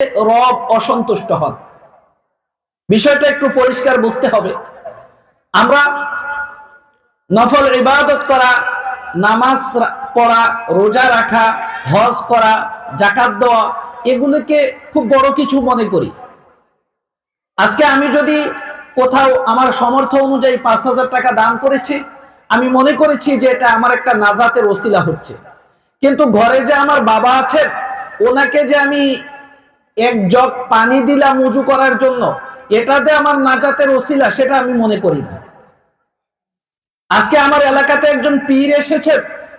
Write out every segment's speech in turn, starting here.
রব অসন্তুষ্ট হন। বিষয়টা একটু পরিষ্কার বুঝতে হবে। আমরা নফল ইবাদত করা, নামাজ পড়া, রোজা রাখা, হজ করা, যাকাত দেওয়া, এগুলোকে খুব বড় কিছু মনে করি। আজকে আমি যদি কোথাও আমার সামর্থ্য অনুযায়ী ৫,০০০ টাকা দান করেছি, আমি মনে করেছি যে এটা আমার একটা নাজাতের ওসিলা হচ্ছে। কিন্তু ঘরে যে আমার বাবা আছেন, ওনাকে যে আমি এক জগ পানি দিলাম উজু করার জন্য, এটাতে আমার নাজাতের ওসিলা, সেটা আমি মনে করি না। আজকে আমার এলাকাতে একজন পীর এসেছে,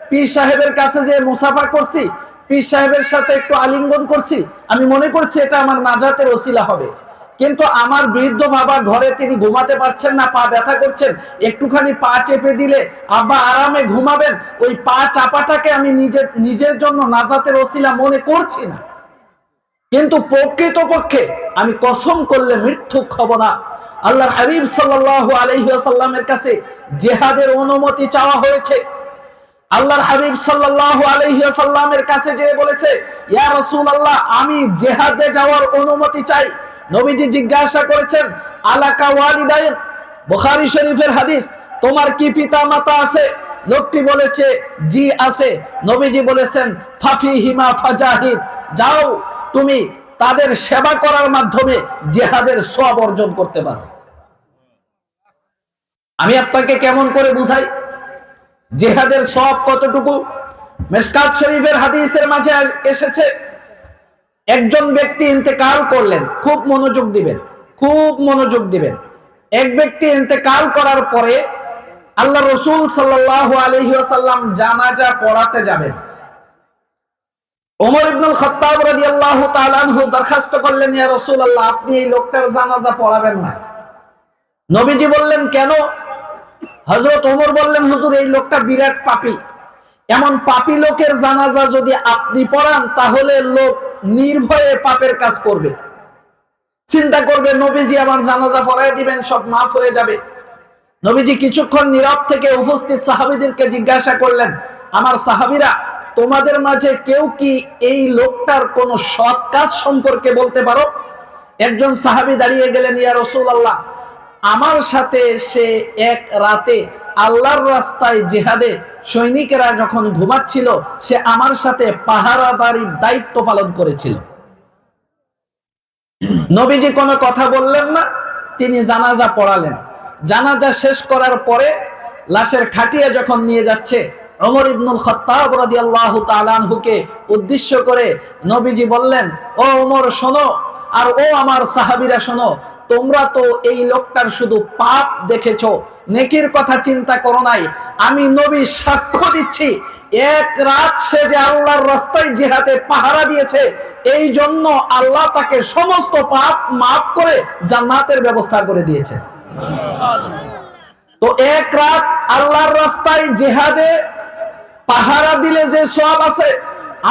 পীর সাহেবের কাছে যে মুসাফা করছি, পীর সাহেবের সাথে একটু আলিঙ্গন করছি, আমি মনে করছি এটা আমার নাজাতের ওসিলা হবে। কিন্তু আমার বৃদ্ধ বাবা ঘরে, তিনি ঘুমাতে পারছেন না, পা ব্যথা করছেন, একটুখানি পা চেপে দিলে আব্বা আরামে ঘুমাবেন, ওই পা চাপাটাকে আমি নিজের জন্য নাজাতের ওসিলা মনে করছি না। কিন্তু প্রকৃতপক্ষে আমি কসম করলে মিথ্যুক হব না, আল্লাহর হাবিব সাল্লাল্লাহু আলাইহি ওয়াসাল্লামের কাছে জিহাদের অনুমতি চাওয়া হয়েছে। আল্লাহর হাবিব সাল্লাল্লাহু আলাইহি ওয়াসাল্লামের কাছে যে বলেছে, ইয়া রাসূলুল্লাহ, আমি জিহাদে যাওয়ার অনুমতি চাই। নবীজি জিজ্ঞাসা করেছেন, আলাকা ওয়ালিদাইন, বুখারী শরীফের হাদিস, তোমার কি পিতা মাতা আছে? লোকটি বলেছে, জি আছে। নবীজি বলেছেন, ফাফিহিমা ফাজাহিদ, যাও তুমি তাদের সেবা করার মাধ্যমে জিহাদের সওয়াব অর্জন করতে পারো। আমি আপনাকে কেমন করে বুঝাই জিহাদের সওয়াব কতটুকু? মিশকাত শরীফের হাদিসের মাঝে এসেছে, একজন ব্যক্তি ইন্তেকাল করলেন। খুব মনোযোগ দিবেন, খুব মনোযোগ দিবেন। এক ব্যক্তি ইন্তেকাল করার পরে আল্লাহ রাসূল সাল্লাল্লাহু আলাইহি ওয়াসাল্লাম জানাজা পড়াতে যাবেন। ওমর ইবনুল খাত্তাব রাদিয়াল্লাহু তাআলা আনহু দরখাস্ত করলেন, ইয়া রাসূলুল্লাহ, আপনি এই লোকটার জানাজা পড়াবেন না। নবীজি বললেন, কেন? হযরত ওমর বললেন, হুজুর, এই লোকটা বিরাট পাপী। এমন পাপী লোকের জানাজা যদি আপনি পড়ান, তাহলে লোক নির্ভয়ে পাপের কাজ করবে, চিন্তা করবে নবীজি আমার জানাজা পড়ায় দিবেন, সব মাফ হয়ে যাবে। নবীজি কিছুক্ষণ নীরব থেকে উপস্থিত সাহাবীদেরকে জিজ্ঞাসা করলেন, আমার সাহাবীরা, তোমাদের মাঝে কেউ কি এই লোকটার কোন সৎ কাজ সম্পর্কে বলতে পারো? একজন সাহাবী দাঁড়িয়ে গেলেন, ইয়া রাসূলুল্লাহ, আমার সাথে সে এক রাতে আল্লাহর রাস্তায় জিহাদে সৈনিকেরা যখন ঘুমাচ্ছিল, সে আমার সাথে পাহারাদারির দায়িত্ব পালন করেছিল। নবীজি কোনো কথা বললেন না, তিনি জানাজা পড়ালেন। জানাজা শেষ করার পরে লাশের খাটিয়া যখন নিয়ে যাচ্ছে, ওমর ইবনুল খাত্তাব রাদিয়াল্লাহু তাআলা আনহুকে উদ্দেশ্য করে নবীজি বললেন, ও ওমর শোনো, আর ও আমার সাহাবীরা শোনো, তোমরা তো এই লোকটার শুধু পাপ দেখেছো, নেকির কথা চিন্তা করো নাই। আমি নবী সাক্ষ্য দিচ্ছি, এক রাত সে যে আল্লাহর রাস্তায় জিহাদে পাহারা দিয়েছে, এই জন্য আল্লাহ তাকে সমস্ত পাপ মাফ করে জান্নাতের ব্যবস্থা করে দিয়েছে। তো এক রাত আল্লাহর রাস্তায় জিহাদে পাহারা দিলে যে সওয়াব আছে,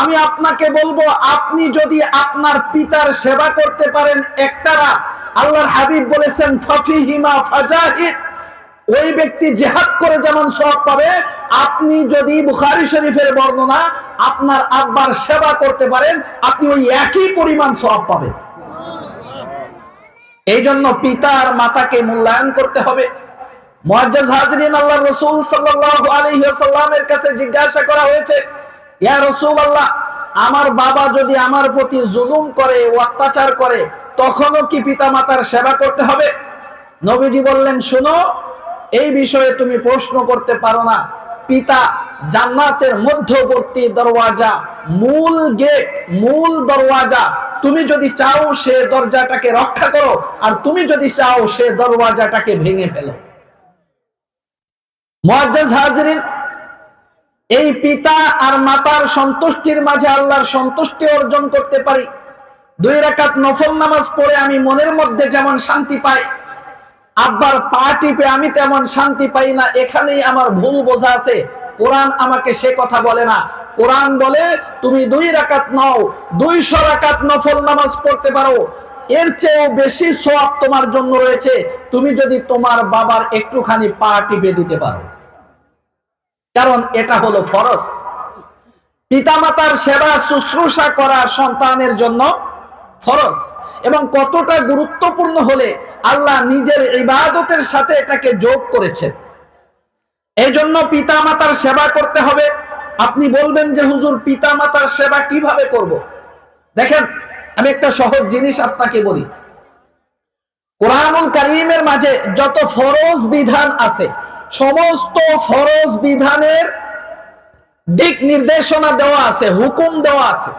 আমি আপনাকে বলবো, আপনি যদি আপনার পিতার সেবা করতে পারেন একটা রাত, আল্লাহর হাবিব বলেছেন, ফাফিহিমা ফাজাহিদ, ওই ব্যক্তি জিহাদ করে যেমন সওয়াব পাবে, আপনি যদি বুখারী শরীফের বর্ণনা, আপনার আব্বার সেবা করতে পারেন, আপনি ওই একই পরিমাণ সওয়াব পাবেন। এই জন্য পিতা আর মাতাকে মূল্যায়ন করতে হবে। মুআজ্জাজ হাজরিন, আল্লাহর রাসূল সাল্লাল্লাহু আলাইহি ওয়াসাল্লামের কাছে জিজ্ঞাসা করা হয়েছে, ইয়া রাসূলুল্লাহ, আমার বাবা যদি আমার প্রতি জুলুম করে, অত্যাচার করে, তখনও কি পিতামাতার সেবা করতে হবে? নবীজি বললেন, শোনো, এই বিষয়ে তুমি প্রশ্ন করতে পারো না। পিতা জান্নাতের মধ্যবর্তী দরওয়াজা, মূল গেট, মূল দরওয়াজা। তুমি যদি চাও সে দরজাটাকে রক্ষা করো, আর তুমি যদি চাও সে দরওয়াজাটাকে ভেঙে ফেলো। মুআজ্জাজ হাজরিন, এই পিতা আর মাতার সন্তুষ্টির মাঝে আল্লাহর সন্তুষ্টি অর্জন করতে পারি। 2 রাকাত নফল নামাজ পড়ে আমি মনের মধ্যে যেমন শান্তি পাই, আব্বার পা টিপে আমি তেমন শান্তি পাই না। এখানেই আমার ভুল বোঝা আছে। কোরআন আমাকে সে কথা বলে না। কোরআন বলে, তুমি 2 রাকাত নাও, 200 রাকাত নফল নামাজ পড়তে পারো, এর চেয়েও বেশি সওয়াব তোমার জন্য রয়েছে তুমি যদি তোমার বাবার একটুখানি পা টিপে দিতে পারো, কারণ এটা হলো ফরজ। পিতামাতার সেবা শুশ্রূষা করা সন্তানের জন্য ফরজ এবং কতটা গুরুত্বপূর্ণ হলে আল্লাহ নিজের ইবাদতের সাথে এটাকে যোগ করেছেন। এই জন্য পিতা মাতার সেবা করতে হবে। আপনি বলবেন যে হুজুর পিতা মাতার সেবা কিভাবে করব? দেখেন, আমি একটা সহজ জিনিস আপনাকে বলি। কোরআনুল কারীমের মাঝে যত ফরজ বিধান আছে, সমস্ত ফরজ বিধানের দিক নির্দেশনা দেওয়া আছে, হুকুম দেওয়া আছে,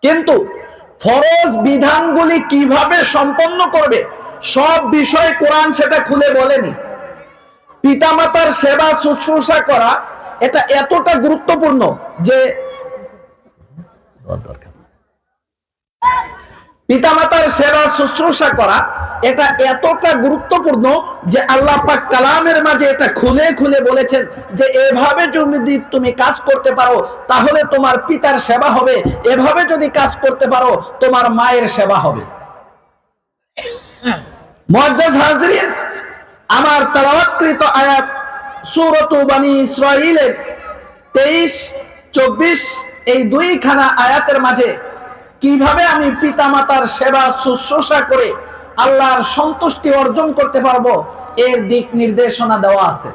কিন্তু ফরজ বিধানগুলি কিভাবে সম্পন্ন করবে সব বিষয় কোরআন সেটা খুলে বলেনি। পিতামাতার সেবা শুশ্রূষা করা এটা এতটা গুরুত্বপূর্ণ যে পিতামাতার সেবা শুশ্রূষা করা এটা এতটা গুরুত্বপূর্ণ যে আল্লাহ পাক কালামের মাঝে এটা খুলে খুলে বলেছেন যে এভাবে যদি তুমি কাজ করতে পারো তাহলে তোমার পিতার সেবা হবে, এভাবে যদি কাজ করতে পারো তোমার মায়ের সেবা হবে। মুআজ্জাজ হাজরিন, আমার তেলাওয়াতকৃত আয়াত সূরাত বনী ইসরাঈলের 23-24 এই দুইখানা আয়াতের মাঝে কিভাবে আমি পিতামাতার সেবা শুশ্রূষা করে আল্লাহর সন্তুষ্টি অর্জন করতে পারবো এর দিক নির্দেশনা দেওয়া আছে।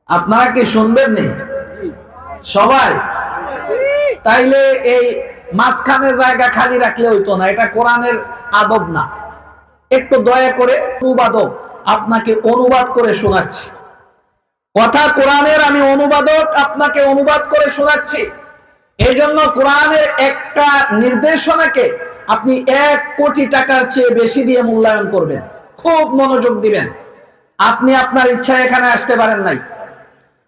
আপনারা কি শুনবেন নি সবাই? তাইলে এই মাঝখানে জায়গা খালি রাখলে হইতো না, এটা কোরআনের আদব না। একটু দয়া করে অনুবাদক আপনাকে অনুবাদ করে শোনাচ্ছি, কথা কোরআনের আমি অনুবাদক আপনাকে অনুবাদ করে শোনাচ্ছি। এই জন্য কোরআনের একটা নির্দেশনাকে আপনি 1 কোটি টাকার চেয়ে বেশি দিয়ে মূল্যায়ন করবেন, খুব মনোযোগ দিবেন। আপনি আপনার ইচ্ছা এখানে আসতে পারেন নাই,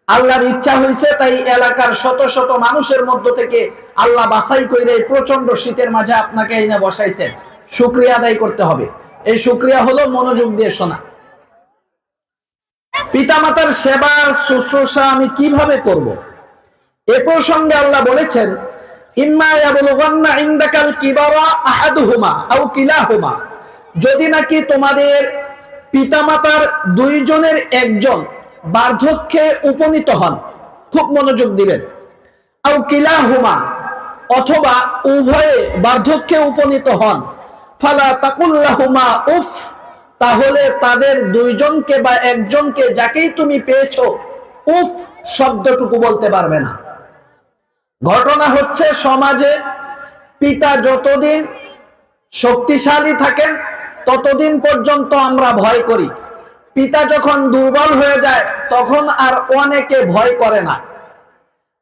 আল্লাহর ইচ্ছা হয়েছে তাই এলাকার শত শত মানুষের মধ্য থেকে আল্লাহ বাছাই করে প্রচন্ড শীতের মাঝে আপনাকে এনে বসাইছেন। শুকরিয়া আদায় করতে হবে। এই শুকরিয়া হলো মনোযোগ দিয়ে শোনা। পিতামাতার সেবা শুশ্রূষা আমি কিভাবে করব? এ প্রসঙ্গে আল্লাহ বলেছেন, ইম্মা ইয়াবলুগান্না ইনদাকাল কিবারা আহাদুহুমা আও কিলাহুমা, যদি নাকি তোমাদের পিতামাতার দুইজনের একজন বার্ধক্যে উপনীত হন, খুব মনোযোগ দিবেন, আও কিলাহুমা অথবা উভয়ে বার্ধক্যে উপনীত হন, ফালা তাকুল্লাহুমা উফ, তাহলে তাদের দুইজনকে বা একজনকে যাকেই তুমি পেয়েছো উফ শব্দটুকু বলতে পারবে না। ঘটনা হচ্ছে সমাজে পিতা যতদিন শক্তিশালী থাকেন ততদিন পর্যন্ত আমরা ভয় করি। পিতা যখন দুর্বল হয়ে যায় তখন আর অনেকে ভয় করে না,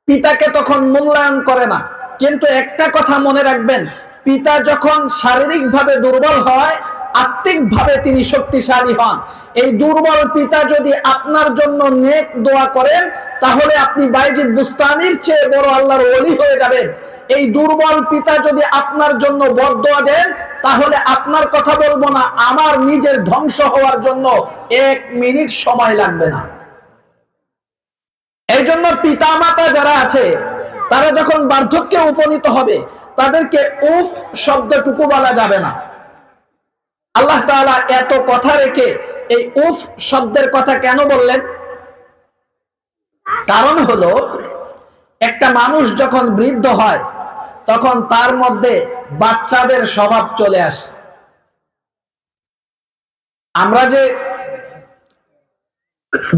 পিতাকে তখন মূল্যায়ন করে না। কিন্তু একটা কথা মনে রাখবেন, পিতা যখন শারীরিকভাবে দুর্বল হয় আত্মিকভাবে তিনি শক্তিশালী হন। এই দুর্বল পিতা যদি আপনার জন্য নেক দোয়া করেন তাহলে আপনি বাইজিদ বুস্তামির চেয়ে বড় আল্লাহর ওলি হয়ে যাবেন। এই দুর্বল পিতা যদি আপনার জন্য বদদোয়া দেন তাহলে আপনার কথা বলবো না, আমার নিজের ধ্বংস হওয়ার জন্য 1 মিনিট সময় লাগবে না। এই জন্য পিতা মাতা যারা আছে তারা যখন বার্ধক্যে উপনীত হবে তাদেরকে উফ শব্দটুকু বলা যাবে না। আল্লাহ তাআলা এত কথা রেখে এই উফ শব্দের কথা কেন বললেন? কারণ হলো একটা মানুষ যখন বৃদ্ধ হয় তখন তার মধ্যে বাচ্চাদের স্বভাব চলে আসে। আমরা যে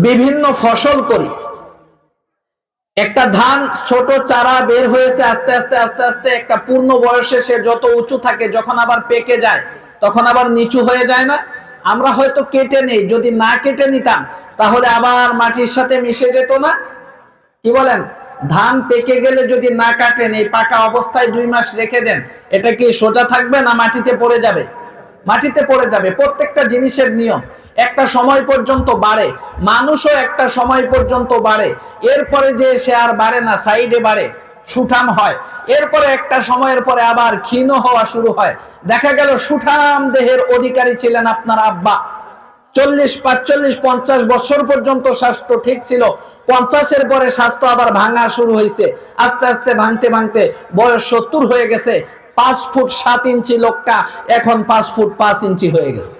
বিভিন্ন ফসল করি, একটা ধান ছোট চারা বের হয়েছে, আস্তে আস্তে আস্তে আস্তে একটা পূর্ণ বয়সে সে যত উঁচু থাকে যখন আবার পেকে যায় তখন আবার নিচু হয়ে যায় না? আমরা হয়তো কেটে নেই, যদি না কেটে নিতাম তাহলে আবার মাটির সাথে মিশে যেত না? কি বলেন? ধান পেকে গেলে যদি না কাটেন, এই পাকা অবস্থায় 2 মাস রেখে দেন, এটা কি সোজা থাকবে না মাটিতে পড়ে যাবে? মাটিতে পড়ে যাবে। প্রত্যেকটা জিনিসের নিয়ম, একটা সময় পর্যন্ত বাড়ে, মানুষও একটা সময় পর্যন্ত বাড়ে, এরপরে যে সে আর বাড়ে না, সাইডে বাড়ে, সুঠাম হয়, এরপরে একটা সময়ের পরে আবার ক্ষীণ হওয়া শুরু হয়। দেখা গেল সুঠাম দেহের অধিকারী ছিলেন আপনার আব্বা, 40, 45, 50 বছর পর্যন্ত স্বাস্থ্য ঠিক ছিল, 50-এর পরে স্বাস্থ্য আবার ভাঙা শুরু হয়েছে, আস্তে আস্তে ভাঙতে ভাঙতে বয়স 70 হয়ে গেছে, 5 ফুট 7 ইঞ্চি লোকটা এখন 5 ফুট 5 ইঞ্চি হয়ে গেছে।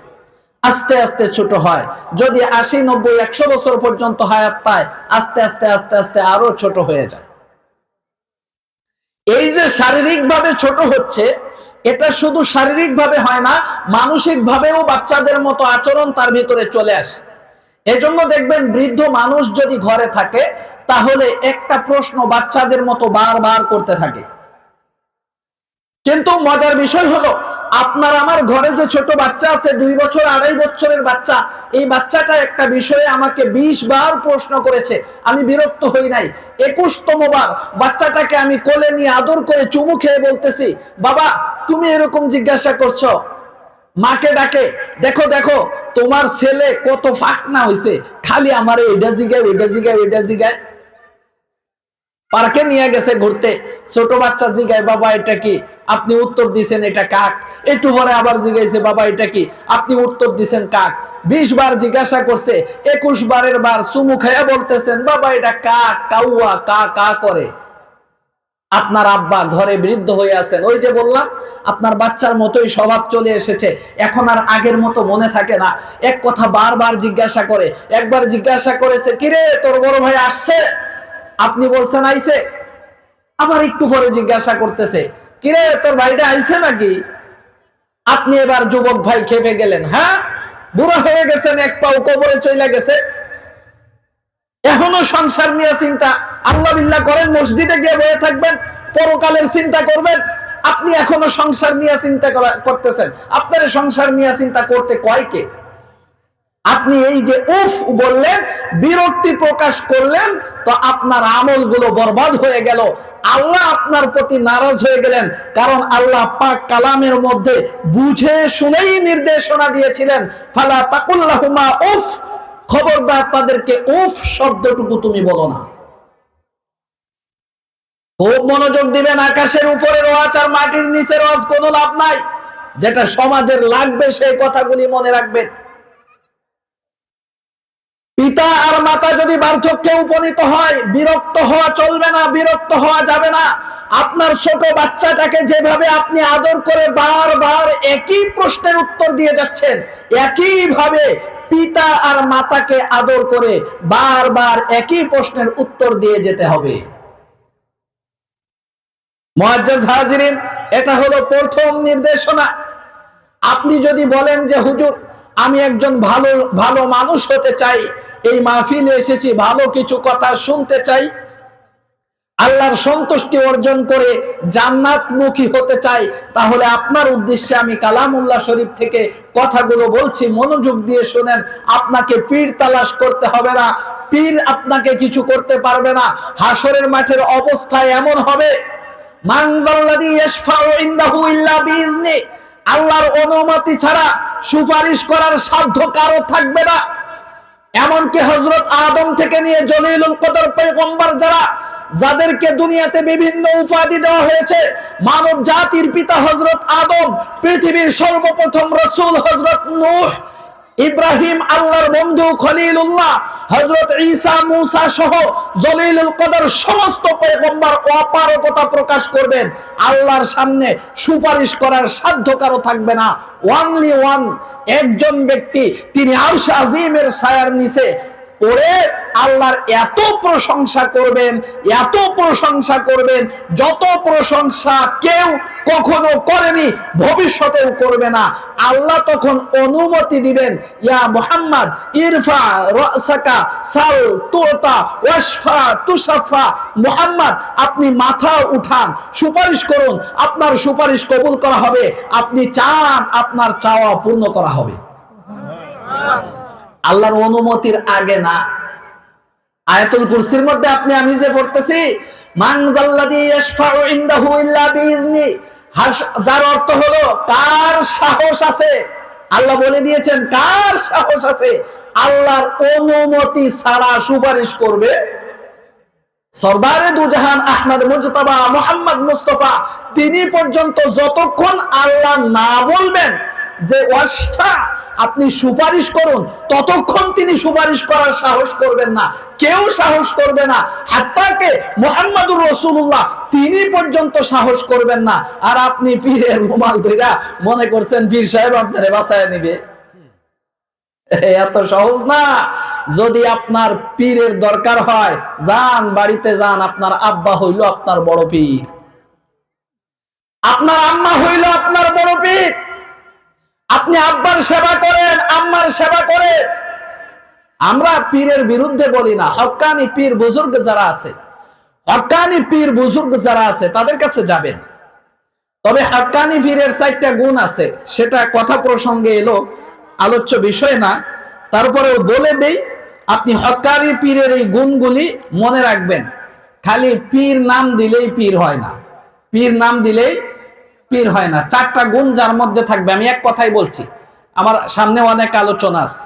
আস্তে আস্তে ছোট হয়, যদি 80, 90, 100 বছর পর্যন্ত হায়াত পায় আস্তে আস্তে আস্তে আস্তে আরো ছোট হয়ে যায়। এই যে শারীরিকভাবে ছোট হচ্ছে, এটা শুধু শারীরিকভাবে হয় না, মানসিকভাবেও বাচ্চাদের মতো আচরণ তার ভিতরে চলে আসে। এজন্য দেখবেন বৃদ্ধ মানুষ যদি ঘরে থাকে তাহলে একটা প্রশ্ন বাচ্চাদের মতো বারবার করতে থাকে। কিন্তু মজার বিষয় হলো, আপনার আমার ঘরে যে ছোট বাচ্চা আছে, 2 বছর 2.5 বছরের বাচ্চা, এই বাচ্চাটা একটা বিষয়ে আমাকে 20 বার প্রশ্ন করেছে, আমি বিরক্ত হই নাই। 21তম বার বাচ্চাটাকে আমি কোলে নিয়ে আদর করে চুমু খেয়ে বলতেছি, বাবা তুমি এরকম জিজ্ঞাসা করছো? মাকে ডাকে, দেখো দেখো তোমার ছেলে কত ফাকনা হইছে, খালি আমারে এটা জিগায় ওইটা জিগায় ওইটা জিগায়। পার্কে নিয়ে গেছে ঘুরতে, ছোট বাচ্চা জিগায় বাবা এটা কি, আপনি উত্তর দিছেন এটা কাক। একটু পরে আবার জিগাইছে বাবা এটা কি, আপনি উত্তর দিছেন কাক। 20 বার জিজ্ঞাসা করছে, 21 বারের বার চুমু খাইয়া বলতেছেন বাবা এটা কাক, কাউয়া কা কা করে। আপনার আব্বা ঘরে বৃদ্ধ হয়ে আছেন, ওই যে বললাম আপনার বাচ্চার মতোই স্বভাব চলে এসেছে, এখন আর আগের মতো মনে থাকে না, এক কথা বারবার জিজ্ঞাসা করে। একবার জিজ্ঞাসা করেছে, কিরে তোর বড় ভাই আসছে? আপনি বলছেন আইছে। আবার একটু পরে জিজ্ঞাসা করতেছে, কিরে তোর ভাইটা আইছে নাকি? আপনি এবার যুবক ভাই খেপে গেলেন, হ্যাঁ বুড়া হয়ে গেছেন, এক পাও কবরে চলে গেছে, এখনো সংসার নিয়ে চিন্তা। আল্লাহ বিল্লাহ করেন, মসজিদে গিয়ে বসে থাকবেন, পরকালের চিন্তা করবেন। আপনি এখনো সংসার নিয়ে চিন্তা করতেছেন, আপনার সংসার নিয়ে চিন্তা করতে কয় কে? আপনি এই যে উফ বললেন, বিরক্তি প্রকাশ করলেন, তো আপনার আমলগুলো বরবাদ হয়ে গেল। আল্লাহ আপনার প্রতি নারাজ হয়ে গেলেন, কারণ আল্লাহ পাক কালামের মধ্যে বুঝে শুনেই নির্দেশনা দিয়েছিলেন, ফালা তাকুল্লাহুমা উফ, খবরদার তাদেরকে উফ শব্দটুকু তুমি বলো না। খুব মনোযোগ দিবেন, আকাশের উপরের ওয়াজ আর মাটির নিচের ওয়াজ কোনো লাভ নাই। যেটা সমাজের লাগবে সেই কথাগুলি মনে রাখবেন। পিতা আর মাতা যদি বার্ধক্যে উপনীত হয়, বিরক্ত হওয়া চলবে না, বিরক্ত হওয়া যাবে না। আপনার ছোট বাচ্চাটাকে যেভাবে আপনি আদর করে বারবার একই প্রশ্নের উত্তর দিয়ে যাচ্ছেন, একইভাবে পিতা আর মাতাকে আদর করে বারবার একই প্রশ্নের উত্তর দিয়ে যেতে হবে। মুআজ্জাজ হাজিরিন, এটা হলো প্রথম নির্দেশনা। আপনি যদি বলেন যে হুজুর আমি একজন ভালো ভালো মানুষ হতে চাই, এই মাহফিলে এসেছি ভালো কিছু কথা শুনতে চাই, আল্লাহর সন্তুষ্টি অর্জন করে জান্নাতমুখী হতে চাই, তাহলে আপনার উদ্দেশ্যে আমি কালামুল্লাহ শরীফ থেকে কথাগুলো বলছি, মনোযোগ দিয়ে শুনেন। আপনাকে পীর তালাশ করতে হবে না, পীর আপনাকে কিছু করতে পারবে না। হাসরের মাঠের অবস্থা এমন হবে, মান যাল্লাযী ইয়াশফাউ ইনদাহু ইল্লা বিইজনি, আল্লাহর অনুমতি ছাড়া সুপারিশ করার সাধ্য কারো থাকবে না। এমনকি হযরত আদম থেকে নিয়ে জলিলুল কদর পয়গম্বর যাদেরকে দুনিয়াতে বিভিন্ন উপাধি দেওয়া হয়েছে, মানব জাতির পিতা হযরত আদম, পৃথিবীর সর্বপ্রথম রাসূল হযরত নূহ, ইব্রাহিম আল্লাহর বন্ধু খলিলুল্লাহ, হযরত ঈসা মুসা সহ জলিলুল কদর সমস্ত পয়গম্বর অপারগতা প্রকাশ করবেন, আল্লাহর সামনে সুপারিশ করার সাধ্য কারো থাকবে না। ওয়ানলি ওয়ান, একজন ব্যক্তি, তিনি আরশ আজিমের ছায়ার নিচে পড়ে আল্লাহর এত প্রশংসা করবেন, এত প্রশংসা করবেন, যত প্রশংসা কেউ কখনো করেনি, ভবিষ্যতেও করবে না। আল্লাহ তখন অনুমতি দিবেন, ইয়া মুহাম্মদ ইরফা রাসাকা সাল তুতা ওয়াশফা তুশাফা, মুহাম্মদ আপনি মাথা উঠান, সুপারিশ করুন, আপনার সুপারিশ কবুল করা হবে, আপনি চান আপনার চাওয়া পূর্ণ করা হবে। আল্লাহর অনুমতির আগে না। আয়াতুল কুরসির মধ্যে আপনি আমি যে পড়তেছি, মান যাল্লাযী ইয়াশফাউ ইনদাহু ইল্লা বিইজনি, যার অর্থ হলো কার সাহস আছে। আল্লাহ বলে দিয়েছেন কার সাহস আছে আল্লাহর অনুমতি ছাড়া সুপারিশ করবে। সরদারে দুজাহান আহমদ মুজতবা মুহাম্মদ মুস্তাফা, তিনি পর্যন্ত যতক্ষণ আল্লাহ না বলবেন যে ওয়াশফা আপনি সুপারিশ করুন, ততক্ষণ তিনি সুপারিশ করার সাহস করবেন না, কেউ সাহস করবে না। হাত্তাকে মুহাম্মদুর রাসূলুল্লাহ তিনি পর্যন্ত সাহস করবেন না। আর আপনি পীরের রুমাল ধইরা মনে করছেন পীর সাহেব আপনারে বাঁচায় নেবে, এত সহজ না। যদি আপনার পীরের দরকার হয়, যান বাড়িতে যান, আপনার আব্বা হইল আপনার বড় পীর। আপনার আম্মা হইল আপনার বড় পীর, আপনি আব্বার সেবা করেন, আম্মার সেবা করেন। আমরা পীরের বিরুদ্ধে বলি না। হক্কানি পীর বুজুর্গ যারা আছে, হক্কানি পীর বুজুর্গ যারা আছে তাদের কাছে যাবেন। তবে হক্কানি পীরের 4টা গুণ আছে, সেটা কথা প্রসঙ্গে এলো, আলোচ্য বিষয় না, তারপরেও বলে দেই। আপনি হক্কানি পীরের এই গুণগুলি মনে রাখবেন। খালি পীর নাম দিলেই পীর হয় না, পীর নাম দিলেই পীর হয় না। 4টা গুণ যার মধ্যে থাকবে। আমি এক কথাই বলছি, আমার সামনে অনেক আলোচনা আছে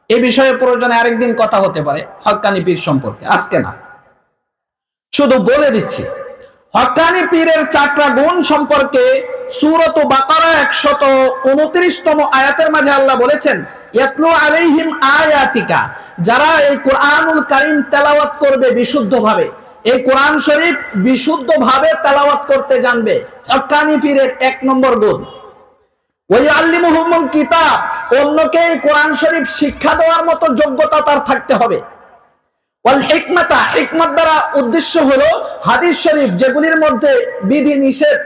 এই বিষয়ে, প্রয়োজনে আরেকদিন কথা হতে পারে হক্কানি পীর সম্পর্কে, আজকে না, শুধু বলে দিচ্ছি। হক্কানি পীরের 4টা গুণ সম্পর্কে সূরাত বাকারা 129তম আয়াতের মাঝে আল্লাহ বলেছেন, ইয়াতলু আলাইহিম আয়াতিকা, যারা এই কোরআনুল কারীম তেলাওয়াত করবে বিশুদ্ধভাবে, এই কোরআন শরীফ বিশুদ্ধভাবে তেলাওয়াত করতে জানবে, হক্কানি পীরের 1 নম্বর গুণ। ওয়াইয়াল্লিমুহুমুল কিতাব, অন্যকে এই কোরআন শরীফ শিক্ষা দেওয়ার মতো যোগ্যতা তার থাকতে হবে। ওয়াল হিকমাতা, হিকমত দ্বারা উদ্দেশ্য হলো হাদিস শরীফ, যেগুলির মধ্যে বিধি নিষেধ,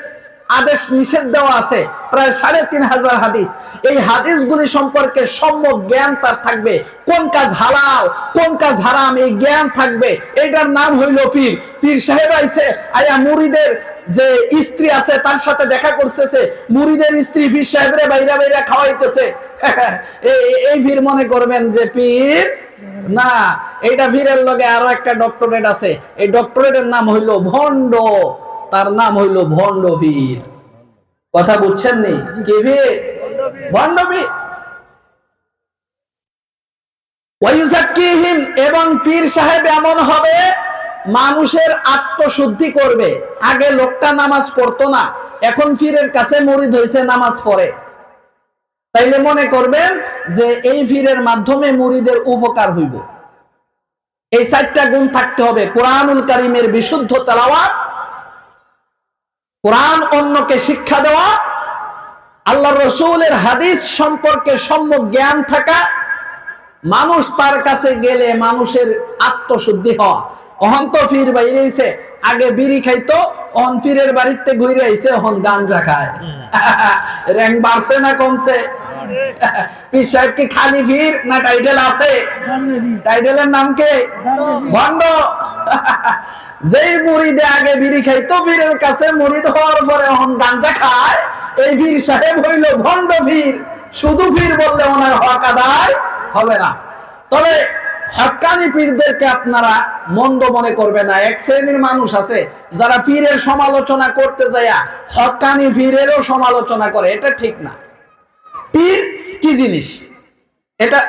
আদেশ নিষেধ দেওয়া আছে, প্রায় 3500 হাদিস। এই হাদিসগুলি সম্পর্কে সম্যক জ্ঞান তার থাকবে। কোন কাজ হালাল, কোন কাজ হারাম, এই জ্ঞান থাকবে। এটার নাম হইল পীর। পীর সাহেব আইছে, আয়া মুরিদের যে স্ত্রী আছে তার সাথে দেখা করতেছে, মুরিদের স্ত্রী পীর সাহেবরে বাইরা বাইরা খাওয়াইতেছে। এই পীর মনে করবেন যে পীর না, এইটা পীরের লগে আরো একটা ডক্টরেট আছে, এই ডক্টরেটের নাম হইল ভণ্ড, তার নাম হইল ভণ্ড পীর। কথা বুঝছেন নি? কি পীর? ভণ্ড পীর। ওয়ায়ুযাক্কিহিম, এবং পীর সাহেব এমন হবে মানুষের আত্মশুদ্ধি করবে। আগে লোকটা নামাজ পড়তো না, এখন পীরের কাছে মুরিদ হইছে, নামাজ পড়ে। তাইলে মনে করবেন যে এই পীরের মাধ্যমে মুরিদের উপকার হইব। এই 4টা গুণ থাকতে হবে। কোরআনুল কারীমের বিশুদ্ধ তেলাওয়াত, কোরআন অন্যকে শিক্ষা দেওয়া, আল্লাহর রাসূলের হাদিস সম্পর্কে সম্যক জ্ঞান থাকা, মানুষ তার কাছে গেলে মানুষের আত্মশুদ্ধি হওয়া। অহন তো পীর বাইরে আইছে, আগে বিড়ি খাইতো, অহন পীরের বাড়িতে ঘুরে আইছে, অহন গাঞ্জা খায়। র‍্যাঙ্ক বাড়ছে না কমছে? পীর সাহেব কি খালি পীর না টাইটেল আছে? টাইটেলের নাম কে? ভণ্ড। যেই মুরিদে আগে বিড়ি খাইতো পীরের কাছে, মুরিদ হওয়ার পরে অহন গাঞ্জা খায়, এই পীর সাহেব হইল ভণ্ড পীর। শুধু পীর বললে ওনার হক আদায় হবে না। তবে হক্কানি পীরদেরকে আপনারা মন্দ মনে করবে না। এক শ্রেণীর মানুষ আছে যারা পীরের সমালোচনা করতে যায় হক্কানি পীরেরও সমালোচনা করে, এটা ঠিক না। পীর কি জিনিস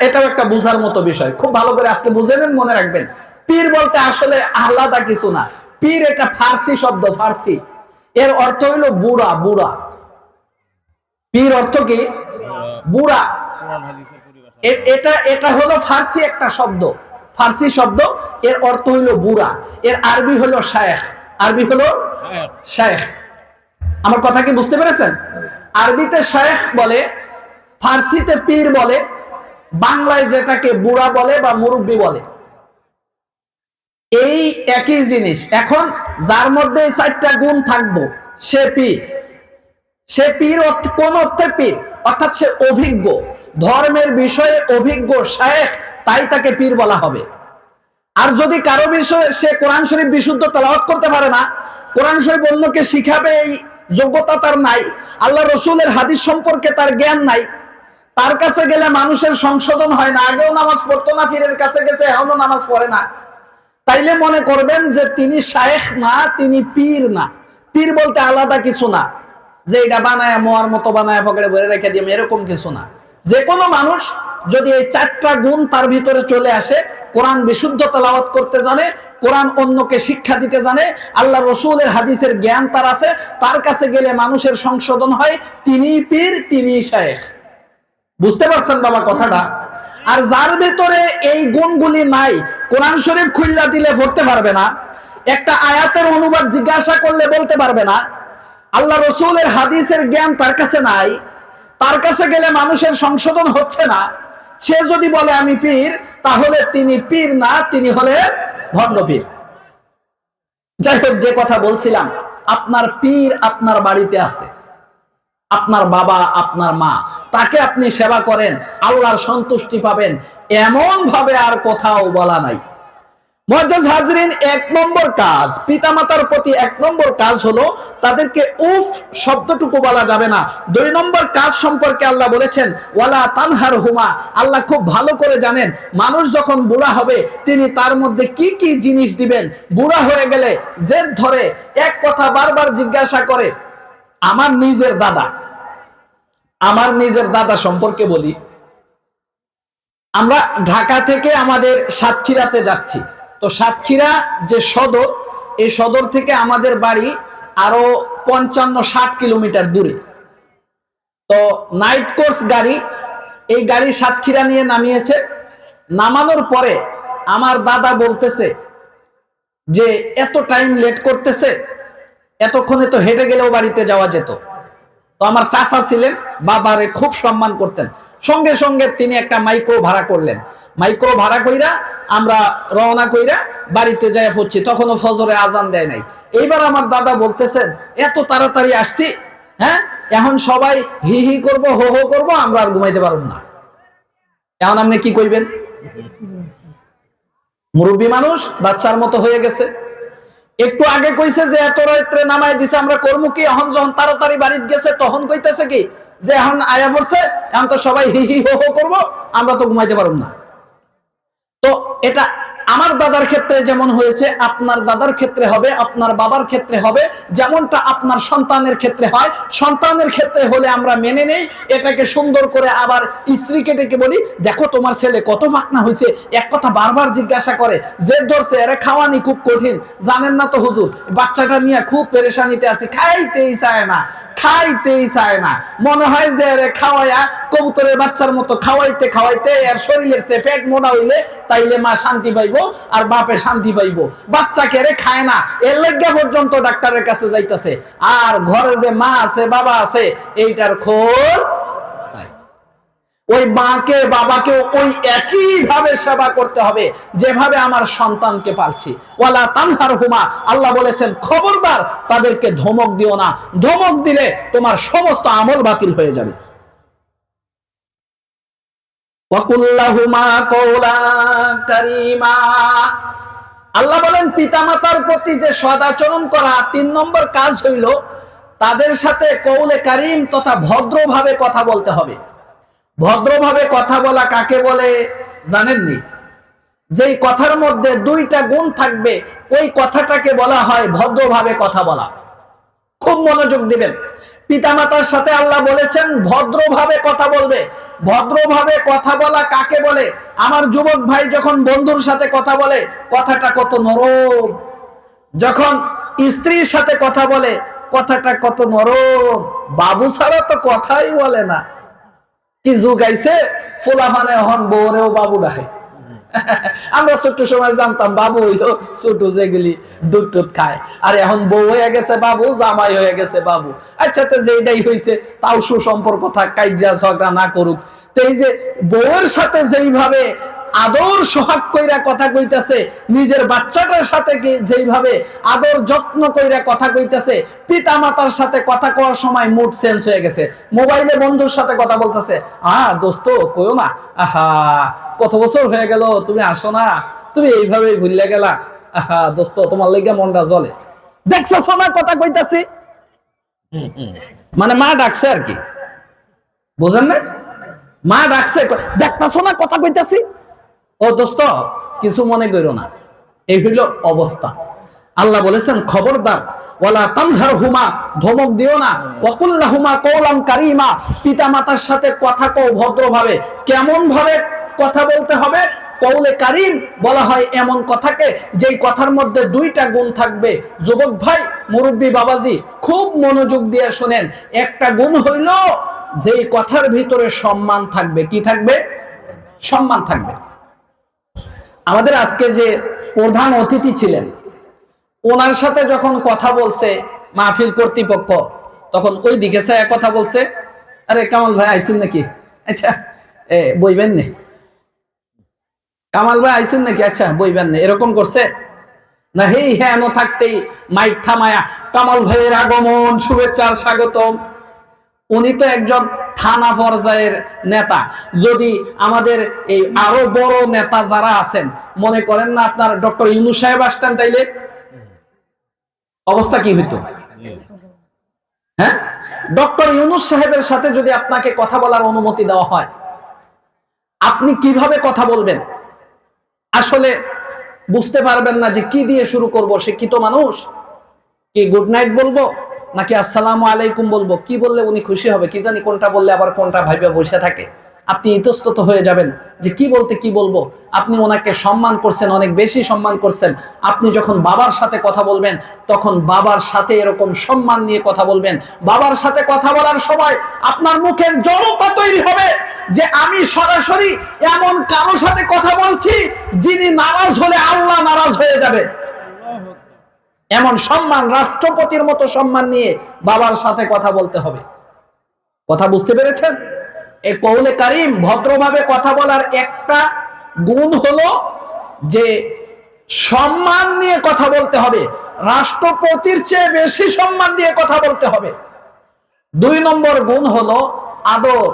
এটাও একটা বুঝার মতো বিষয়। খুব ভালো করে আজকে বুঝে নেন, মনে রাখবেন। পীর বলতে আসলে আলাদা কিছু না। পীর এটা ফার্সি শব্দ, ফার্সি, এর অর্থ হইল বুড়া। বুড়া, পীর অর্থ কি? বুড়া। এটা হলো ফার্সি একটা শব্দ, ফার্সি শব্দ, এর অর্থ হইল বুড়া। এর আরবি হলো শায়েখ, আরবি হলো শায়েখ। আমার কথা কি বুঝতে পেরেছেন? আরবিতে শায়েখ বলে, ফার্সিতে পীর বলে, বাংলায় যেটাকে বুড়া বলে বা মুরব্বি বলে, এই একই জিনিস। এখন যার মধ্যে 4টা গুণ থাকবো সে পীর। সে পীর কোন অর্থে পীর? অর্থাৎ সে অভিজ্ঞ, ধর্মের বিষয়ে অভিজ্ঞ শায়েখ, তাই তাকে পীর বলা হবে। আর যদি কারো বিষয়ে সে কোরআন শরীফ বিশুদ্ধ তেলাওয়াত করতে পারে না, কোরআন শরীফ অন্যকে শিখাবে এই যোগ্যতা তার নাই, আল্লাহ রসুলের হাদিস সম্পর্কে তার জ্ঞান নাই, তার কাছে গেলে মানুষের সংশোধন হয় না। আগেও নামাজ পড়তো না, পীরের কাছে গেছে, এখনো নামাজ পড়ে না, তাইলে মনে করবেন যে তিনি শায়েখ না, তিনি পীর না। পীর বলতে আলাদা কিছু না যে এটা বানায় মোয়ার মতো বানায় পকেটে ভরে রেখে দিয়ে, এরকম কিছু না। যে কোনো মানুষ যদি এই 4টা গুণ তার ভিতরে চলে আসে, কোরআন বিশুদ্ধ তেলাওয়াত করতে জানে, কোরআন অন্যকে শিক্ষা দিতে জানে, আল্লাহ রসুলের হাদিসের জ্ঞান তার আছে, তার কাছে গেলে মানুষের সংশোধন হয়, তিনিই পীর, তিনিই শায়েখ। বুঝতে পারছেন বাবা কথাটা? আর যার ভিতরে এই গুণগুলি নাই, কোরআন শরীফ খুললা দিলে পড়তে পারবে না, একটা আয়াতের অনুবাদ জিজ্ঞাসা করলে বলতে পারবে না, আল্লাহ রসুলের হাদিসের জ্ঞান তার কাছে নাই, তার কাছে গেলে মানুষের সংশোধন হচ্ছে না, সে যদি বলে আমি পীর, তাহলে তিনি পীর না, তিনি হলেন ভণ্ড পীর। যাই হোক, যে কথা বলছিলাম, আপনার পীর আপনার বাড়িতে আছে, আপনার বাবা আপনার মা, তাকে আপনি সেবা করেন, আল্লাহর সন্তুষ্টি পাবেন, এমন ভাবে আর কোথাও বলা নাই। মুআজ্জাজ হাজরিন, এক নম্বর কাজ, পিতামাতার প্রতি এক নম্বর কাজ হলো তাদেরকে উফ শব্দটুকু বলা যাবে না। দুই নম্বর কাজ সম্পর্কে আল্লাহ বলেছেন ওয়ালা তানহারহুমা, আল্লাহ খুব ভালো করে জানেন মানুষ যখন বুড়া হবে তিনি তার মধ্যে কি কি জিনিস দিবেন। বুড়া হয়ে গেলে জেদ ধরে, এক কথা বারবার জিজ্ঞাসা করে। আমার নিজের দাদা সম্পর্কে বলি। আমরা ঢাকা থেকে আমাদের সাতক্ষীরাতে যাচ্ছি, তো সাতক্ষীরা যে সদর, এই সদর থেকে আমাদের বাড়ি আরো 55-60 কিলোমিটার দূরে। তো নাইট কোর্স গাড়ি, এই গাড়ি সাতক্ষীরা নিয়ে নামিয়েছে। নামানোর পরে আমার দাদা বলতেছে যে এত টাইম লেট করতেছে, এতক্ষণে তো হেঁটে গেলেও বাড়িতে যাওয়া যেত। তো আমার চাচা ছিলেন, বাবারে খুব সম্মান করতেন, সঙ্গে সঙ্গে তিনি একটা মাইক্রো ভাড়া করলেন। মাইক্রো ভাড়া কইরা আমরা রওনা কইরা বাড়িতে যাই পড়ছি, তখনও ফজরে আজান দেয় নাই। এইবার আমার দাদা বলতেছেন এত তাড়াতাড়ি আসছি, হ্যাঁ এখন সবাই হি হি করবো, হো হো করবো, আমরা আর ঘুমাইতে পারব না। এখন আপনি কি কইবেন? মুরব্বী মানুষ বাচ্চার মতো হয়ে গেছে। একটু আগে কইছে যে এত রাত্রে নামাই দিছে, আমরা করবো কি? এখন যখন তাড়াতাড়ি বাড়িতে গেছে তখন কইতেছে কি যে এখন আয়া পড়ছে, এখন তো সবাই হি হি হো হো করবো, আমরা তো ঘুমাইতে পারব না। তো এটা আমার দাদার ক্ষেত্রে যেমন হয়েছে, আপনার দাদার ক্ষেত্রে হবে, আপনার বাবার ক্ষেত্রে হবে। যেমনটা আপনার সন্তানের ক্ষেত্রে হয়, সন্তানের ক্ষেত্রে হলে আমরা মেনে নেই, এটাকে সুন্দর করে আবার স্ত্রীকে ডেকে বলি, দেখো তোমার ছেলে কত ফাকনা হয়েছে, এক কথা বারবার জিজ্ঞাসা করে, জেদ ধরছে, আরে খাওয়ানি খুব কঠিন, জানেন না তো হুজুর, বাচ্চাটা নিয়ে খুব পেরেশানিতে আছি, খাইতেই চায় না, মনে হয় যে আরে খাওয়াইয়া কবুতরের বাচ্চার মতো খাওয়াইতে খাওয়াইতে এর শরীরের সে ফ্যাট মোটা হইলে তাইলে মা শান্তি পাইবো আর বাপে শান্তি পাইবো, বাচ্চাকে রে খায় না, এর লেগা পর্যন্ত ডাক্তারের কাছে যাইতাছে, আর ঘরে যে মা আছে বাবা আছে এইটার খোঁজ নাই। ওই মাকে বাবাকে ওই একই ভাবে সেবা করতে হবে যেভাবে আমার সন্তানকে পালছি। ওয়ালা তানহারহুমা, আল্লাহ বলেছেন খবরদার তাদেরকে ধমক দিও না, ধমক দিলে তোমার সমস্ত আমল বাতিল হয়ে যাবে। ওয়াকুল্লাহুমা কওলা কারীমা, আল্লাহ বলেন পিতামাতার প্রতি যে সদাচরণ করা, 3 নম্বর কাজ হইল তাদের সাথে কওলে কারীম তথা ভদ্রভাবে কথা বলতে হবে। ভদ্রভাবে কথা বলা কাকে বলে জানেননি? যেই কথার মধ্যে 2টা গুণ থাকবে ওই কথাটাকে বলা হয় ভদ্রভাবে কথা বলা। খুব মনোযোগ দিবেন। পিতামাতার সাথে আল্লাহ বলেছেন ভদ্রভাবে কথা বলবে। ভদ্রভাবে কথা বলা কাকে বলে? আমার যুবক ভাই যখন বন্ধুর সাথে কথা বলে কথাটা কত নরম, যখন স্ত্রীর সাথে কথা বলে কথাটা কত নরম। বাবু ছাড়া তো কথাই বলে না। কি যুগ আইছে, ফুলাফানে এখন বউরেও বাবু ডাকে। আমরা ছোট্ট সময় জানতাম বাবু হইলো ছোট যেগুলি দুধ টুধ খায়, আর এখন বউ হয়ে গেছে বাবু, জামাই হয়ে গেছে বাবু। আচ্ছা, তো যেটাই হয়েছে তাও সুসম্পর্ক থাক, কাইজা ঝগড়া না করুক। তো এই যে বউয়ের সাথে যেইভাবে আদর সোহাগ কইরা কথা কইতাছে, নিজের বাচ্চাটার সাথে যেইভাবে আদর যত্ন কইরা কথা কইতাছে, পিতা মাতার সাথে কথা কওয়ার সময় মুড চেঞ্জ হয়ে গেছে। মোবাইলে বন্ধুর সাথে কথা বলতেছে, দোস্ত কইও না, আহা কত বছর হয়ে গেল তুমি আসো না, তুমি এইভাবে ভুলে গেলা, আহা দোস্ত তোমার লেগে মনটা জ্বলে। দেখছো সময় কথা কইতাছি, মানে মা ডাকছে আর কি, বুঝেন না? মা ডাকছে, দেখতেছো না কথা কইতাছি, ও দোস্ত কিছু মনে করো না। এই হইল অবস্থা। আল্লাহ বলেছেন খবরদার ওয়ালা তানহারহুমা, ধমক দিও না, ওয়াকুল্লাহুমা কওলান কারীমা, পিতা মাতার সাথে কথা কও ভদ্রভাবে। কেমন ভাবে কথা বলতে হবে? কওলে কারীম বলা হয় এমন কথাকে যেই কথার মধ্যে 2টা গুণ থাকবে। যুবক ভাই, মুরব্বী বাবাজি, খুব মনোযোগ দিয়ে শুনেন। একটা গুণ হইল যেই কথার ভিতরে সম্মান থাকবে। কি থাকবে? সম্মান থাকবে। আমাদের আজকে যে প্রধান অতিথি ছিলেন, ওনার সাথে যখন কথা বলছে মাহফিল কর্তৃপক্ষ, তখন ওই দিকে সে কথা বলছে, আরে কামাল ভাই আইসুন নাকি? আচ্ছা বইবেন নে। কামাল ভাই আইসুন নাকি? আচ্ছা বইবেন নে। এরকম করছে। না হেই হ্যাঁ থাকতেই মাইক থামায়া কামাল ভাইয়ের আগমন, শুভেচ্ছার স্বাগতম। উনি তো একজন থানা পর্যায়ের নেতা। যদি আমাদের এই আরো বড় নেতা যারা আছেন, মনে করেন না আপনার ডক্টর ইউনূস সাহেব আসতেন, তাইলে অবস্থা কি হইতো? হ্যাঁ, ডক্টর ইউনূস সাহেবের সাথে যদি আপনাকে কথা বলার অনুমতি দেওয়া হয়, আপনি কিভাবে কথা বলবেন? আসলে বুঝতে পারবেন না যে কি দিয়ে শুরু করব। শিক্ষিত মানুষ, কি গুড নাইট বলবো নাকি আসসালামু আলাইকুম বলবো? কি বললে উনি খুশি হবে কি জানি, কোনটা বললে আবার কোনটা ভাইবা বসে থাকে। আপনি ইতস্তত হয়ে যাবেন যে কি বলতে কি বলবো। আপনি ওনাকে সম্মান করছেন, অনেক বেশি সম্মান করছেন। আপনি যখন বাবার সাথে কথা বলবেন, তখন বাবার সাথে এরকম সম্মান নিয়ে কথা বলবেন। বাবার সাথে কথা বলার সময় আপনার মুখের জড়তা তৈরি হবে যে আমি সরাসরি এমন কারোর সাথে কথা বলছি যিনি নারাজ হলে আল্লাহ নারাজ হয়ে যাবে। এমন সম্মান, রাষ্ট্রপতির মতো সম্মান নিয়ে বাবার সাথে কথা বলতে হবে। কথা বুঝতে পেরেছেন? এই কওলে কারিম, ভদ্রভাবে কথা বলার একটা গুণ হলো যে সম্মান নিয়ে কথা বলতে হবে। রাষ্ট্রপতির চেয়ে বেশি সম্মান দিয়ে কথা বলতে হবে। 2 নম্বর গুণ হলো আদর,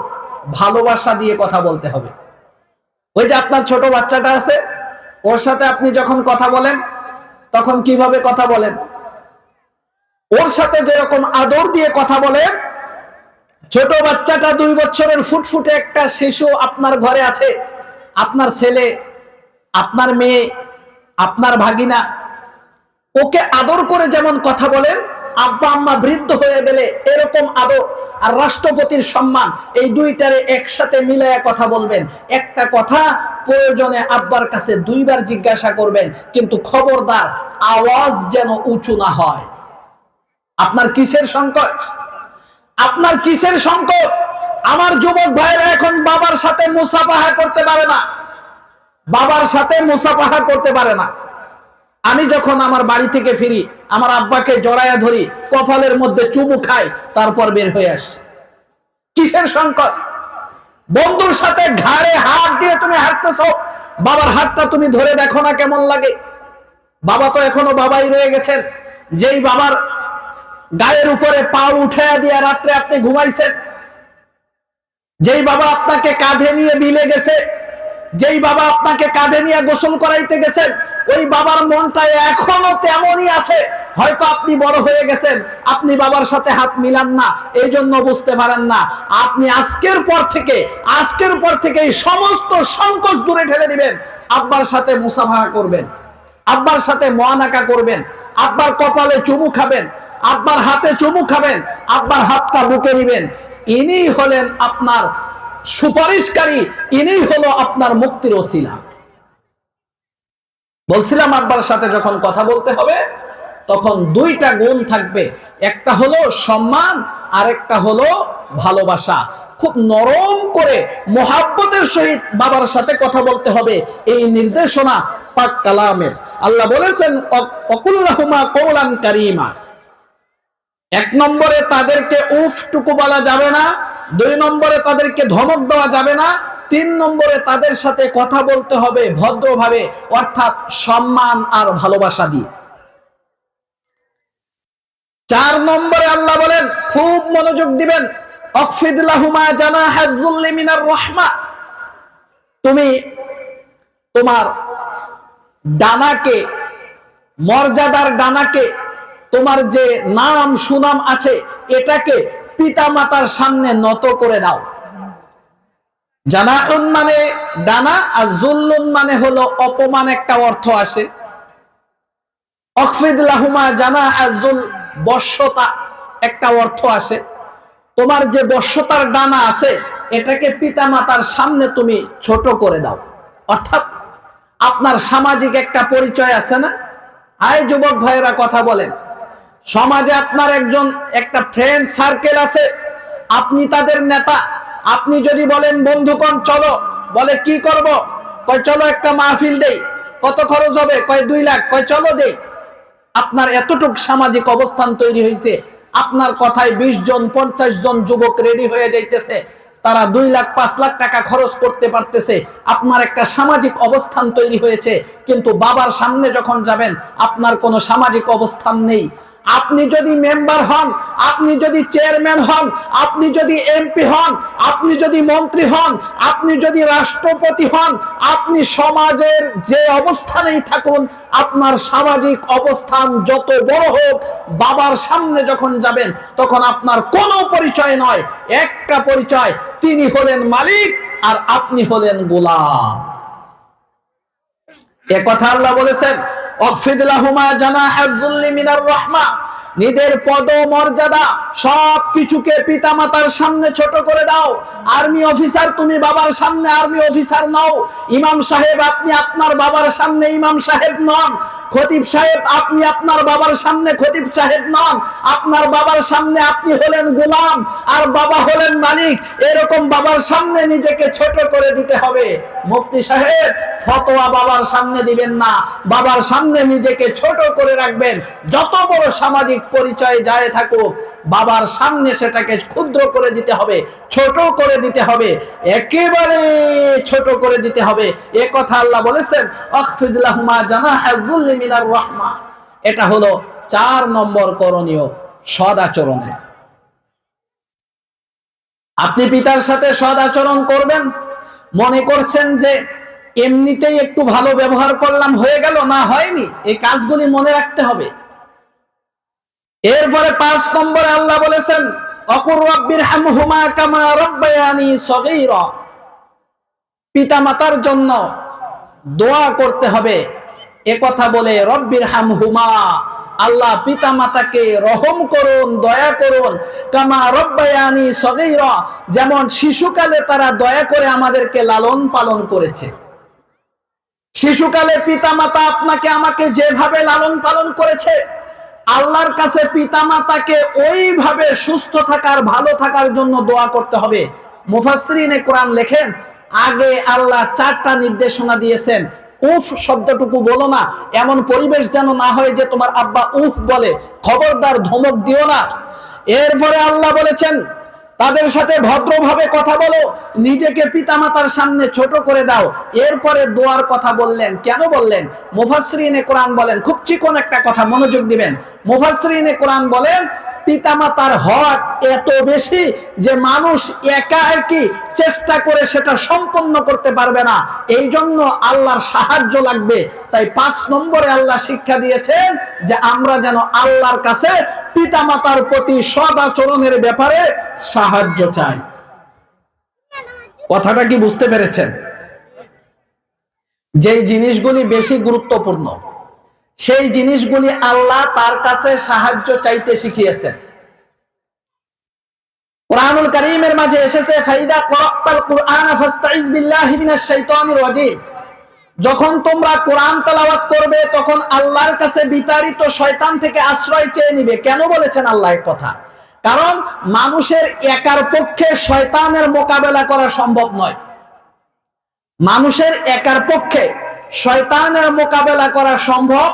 ভালোবাসা দিয়ে কথা বলতে হবে। ওই যে আপনার ছোট বাচ্চাটা আছে, ওর সাথে আপনি যখন কথা বলেন তখন কিভাবে কথা বলেন? ওর সাথে যেরকম আদর দিয়ে কথা বলেন, ছোট বাচ্চাটা 2 বছরের ফুটফুটে একটা শিশু আপনার ঘরে আছে, আপনার ছেলে, আপনার মেয়ে, আপনার ভাগিনা, ওকে আদর করে যেমন কথা বলেন, আব্বা আম্মা বৃদ্ধ হয়ে গেলে এরকম আদর আর রাষ্ট্রপতির সম্মান, এই দুইটারে একসাথে মিলায়া কথা বলবেন। একটা কথা প্রয়োজনে আব্বার কাছে 2 বার জিজ্ঞাসা করবেন, কিন্তু খবরদার আওয়াজ যেন উঁচু না হয়। আপনার কিসের সংকট? আপনার কিসের সংকোচ? আমার যুবক ভাইরা এখন বাবার সাথে মুসাফাহা করতে পারে না, বাবার সাথে মুসাফাহা করতে পারে না। আমি যখন আমার বাড়ি থেকে ফিরি, আমার আব্বাকে জড়ায়া ধরি, কপালের মধ্যে চুমু খাই, তারপর বের হয়ে আসি। কিসের সংকোচ? বন্ধুর সাথে ঘাড়ে হাত দিয়ে তুমি হাঁটতেছো, বাবার হাতটা তুমি ধরে দেখো না কেমন লাগে। বাবা তো এখনো বাবাই রয়ে গেছেন। যেই বাবার গায়ের উপরে পা উঠাইয়া দিয়ে রাত্রে আপনি ঘুমাইছেন, যেই বাবা আপনাকে কাঁধে নিয়ে বিলে গেছে, যেই বাবা আপনাকে কাঁধে নিয়ে গোসল করাইতে গেছেন, ওই বাবার মনটা এখনো তেমনই আছে। হয়তো আপনি বড় হয়ে গেছেন, আপনি বাবার সাথে হাত মিলান না, এই জন্য বুঝতে পারেন না। আপনি আজকের পর থেকে এই সমস্ত সংকোচ দূরে ঠেলে দিবেন। আব্বার সাথে মুসাফাহা করবেন, আব্বার সাথে মুআনাকা করবেন, আব্বার কপালে চুমু খাবেন, আব্বার হাতে চুমু খাবেন, আব্বার হাতটা বুকে নিবেন। ইনি হলেন আপনার সুপারিশকারী, ইনি হলো আপনার মুক্তির ওসিলা। বলছিলাম আব্বার সাথে যখন কথা বলতে হবে তখন 2টা গুণ থাকবে, একটা হলো সম্মান আর একটা হলো ভালোবাসা। খুব নরম করে মোহাব্বতের সহিত বাবার সাথে কথা বলতে হবে। এই নির্দেশনা পাক কালামের। আল্লাহ বলেছেন অকুল্লাহুমা কওলান কারীমা। 1 নম্বরে তাদেরকে উফটুকু বলা যাবে না, 2 নম্বরে তাদেরকে ধমক দেওয়া যাবে না, 3 নম্বরে তাদের সাথে কথা বলতে হবে ভদ্রভাবে, অর্থাৎ সম্মান আর ভালোবাসা দিয়ে। 4 নম্বরে আল্লাহ বলেন, খুব মনোযোগ দিবেন, অখফিদ লাহুমা জানাহা যুল্লি মিনার রাহমা। তুমি তোমার ডানাকে, মর্যাদার ডানাকে, তোমার যে নাম সুনাম আছে এটাকে পিতামাতার সামনে নত করে দাও। জানাউন মানে ডানা, আর যুল্লুন মানে হলো অপমান, একটা অর্থ আসে। অখফিদ লাহুমা জানাহা যুল, বশ্যতা একটা অর্থ আসে। তোমার যে বশ্যতার ডানা আছে এটাকে পিতামাতার সামনে তুমি ছোট করে দাও। অর্থাৎ আপনার সামাজিক একটা পরিচয় আছে না? আয় যুবক ভাইয়েরা কথা বলেন, সমাজে আপনার একটা ফ্রেন্ড সার্কেল আছে, আপনি তাদের নেতা। আপনি যদি বলেন বন্ধুগণ চলো, বলে কি করব? কয় চলো একটা মাহফিল দেই। কত খরচ হবে? কয় 2 লাখ। কয় চলো দেই। আপনার এতটুক সামাজিক অবস্থান তৈরি হয়েছে, আপনার কথায় 20 জন 50 জন যুবক রেডি হয়ে যাইতেছে। তারা 2 লাখ 5 লাখ টাকা খরচ করতে পারতেছে, আপনার একটা সামাজিক অবস্থান তৈরি হয়েছে, কিন্তু বাবার সামনে যখন যাবেন আপনার কোনো সামাজিক অবস্থান নেই। আপনি যদি মেম্বার হন, আপনি যদি চেয়ারম্যান হন, আপনি যদি এমপি হন, আপনি যদি মন্ত্রী হন, আপনি যদি রাষ্ট্রপতি হন, আপনি সমাজের যে অবস্থানেই থাকুন, আপনার সামাজিক অবস্থান যত বড় হোক, বাবার সামনে যখন যাবেন তখন আপনার কোনো পরিচয় নয়, একটা পরিচয়, তিনি হলেন মালিক আর আপনি হলেন গোলাম। এ কথা আল্লাহ বলেছেন, অখফিদ লাহুমা জানাহাজ যুল্লি মিনার রাহমা, নিজের পদ মর্যাদা সব কিছুকে পিতামাতার সামনে ছোট করে দাও। আর্মি অফিসার তুমি বাবার সামনে আর্মি অফিসার নও, ইমাম সাহেব আপনি আপনার বাবার সামনে ইমাম সাহেব নন, খতিব সাহেব আপনি আপনার বাবার সামনে খতিব সাহেব নন, আপনার বাবার সামনে আপনি হলেন গোলাম আর বাবা হলেন মালিক। এরকম বাবার সামনে নিজেকে ছোট করে দিতে হবে। মুফতি সাহেব ফতোয়া বাবার সামনে দিবেন না, বাবার সামনে নিজেকে ছোট করে রাখবেন। যত বড় সামাজিক পরিচয় যায় থাকুক, বাবার সামনে সেটাকে ক্ষুদ্র করে দিতে হবে, ছোট করে দিতে হবে, একেবারে ছোট করে দিতে হবে। এ কথা আল্লাহ বলেছেন, আখফিদ লাহুমা জানাহাজ যুল্লি মিনার রাহমা। এটা হলো 4 নম্বর করণীয় সদ আচরণের। আপনি পিতার সাথে সদ আচরণ করবেন, মনে করছেন যে এমনিতেই একটু ভালো ব্যবহার করলাম হয়ে গেল, না হয়নি, এই কাজগুলি মনে রাখতে হবে। এরপরে 5 নম্বরে আল্লাহ বলেছেন, অকুর রাব্বির হামহুমা কামা রাব্বায়ানি সগীরা। পিতামাতার জন্য দোয়া করতে হবে। এ কথা বলে রব্বির হামহুমা, আল্লাহ পিতামাতাকে রহম করুন, দয়া করুন, কামা রাব্বায়ানি সগীরা, যেমন শিশুকালে তারা দয়া করে আমাদেরকে লালন পালন করেছে। শিশুকালে পিতামাতা আপনাকে আমাকে যেভাবে লালন পালন করেছে, আল্লাহর কাছে পিতামাতাকে ওইভাবে সুস্থ থাকার ভালো থাকার জন্য দোয়া করতে হবে। মুফাসসিরিনে কোরআন লেখেন, আগে আল্লাহ 4টা নির্দেশনা দিয়েছেন। উফ শব্দটুকু বলো না, এমন পরিবেশ যেন না হয় যে তোমার আব্বা উফ বলে, খবরদার ধমক দিও না। এরপরে আল্লাহ বলেছেন, তাদের সাথে ভদ্রভাবে কথা বলো, নিজেকে পিতামাতার সামনে ছোট করে দাও। এরপরে দোয়ার কথা বললেন। কেন বললেন? মুফাসসিরিনে কোরআন বলেন, খুব চিকন একটা কথা, মনোযোগ দিবেন। মুফাসসিরিনে কোরআন বলেন, পিতামাতার হক এত বেশি যে মানুষ একা একই চেষ্টা করে সেটা সম্পন্ন করতে পারবে না, এই জন্য আল্লাহর সাহায্য লাগবে। তাই 5 নম্বরে আল্লাহ শিক্ষা দিয়েছেন যে আমরা যেন আল্লাহর কাছে পিতামাতার প্রতি সদ আচরণের ব্যাপারে সাহায্য চাই। কথাটা কি বুঝতে পেরেছেন? যেই জিনিসগুলি বেশি গুরুত্বপূর্ণ সেই জিনিসগুলি আল্লাহ তার কাছে সাহায্য চাইতে শিখিয়েছেন। কুরআনুল কারীমের মাঝে এসেছে, ফাইদা ক্রাতাল কুরআনা ফাস্তাইজ বিল্লাহি মিনাশ শাইতানির রাজিম। যখন তোমরা কোরআন তেলাওয়াত করবে তখন আল্লাহর কাছে বিতাড়িত শয়তান থেকে আশ্রয় চেয়ে নিবে। কেন বলেছেন আল্লাহ এই কথা? কারণ মানুষের একার পক্ষে শয়তানের মোকাবেলা করা সম্ভব নয়। মানুষের একার পক্ষে শয়তানের মোকাবেলা করা সম্ভব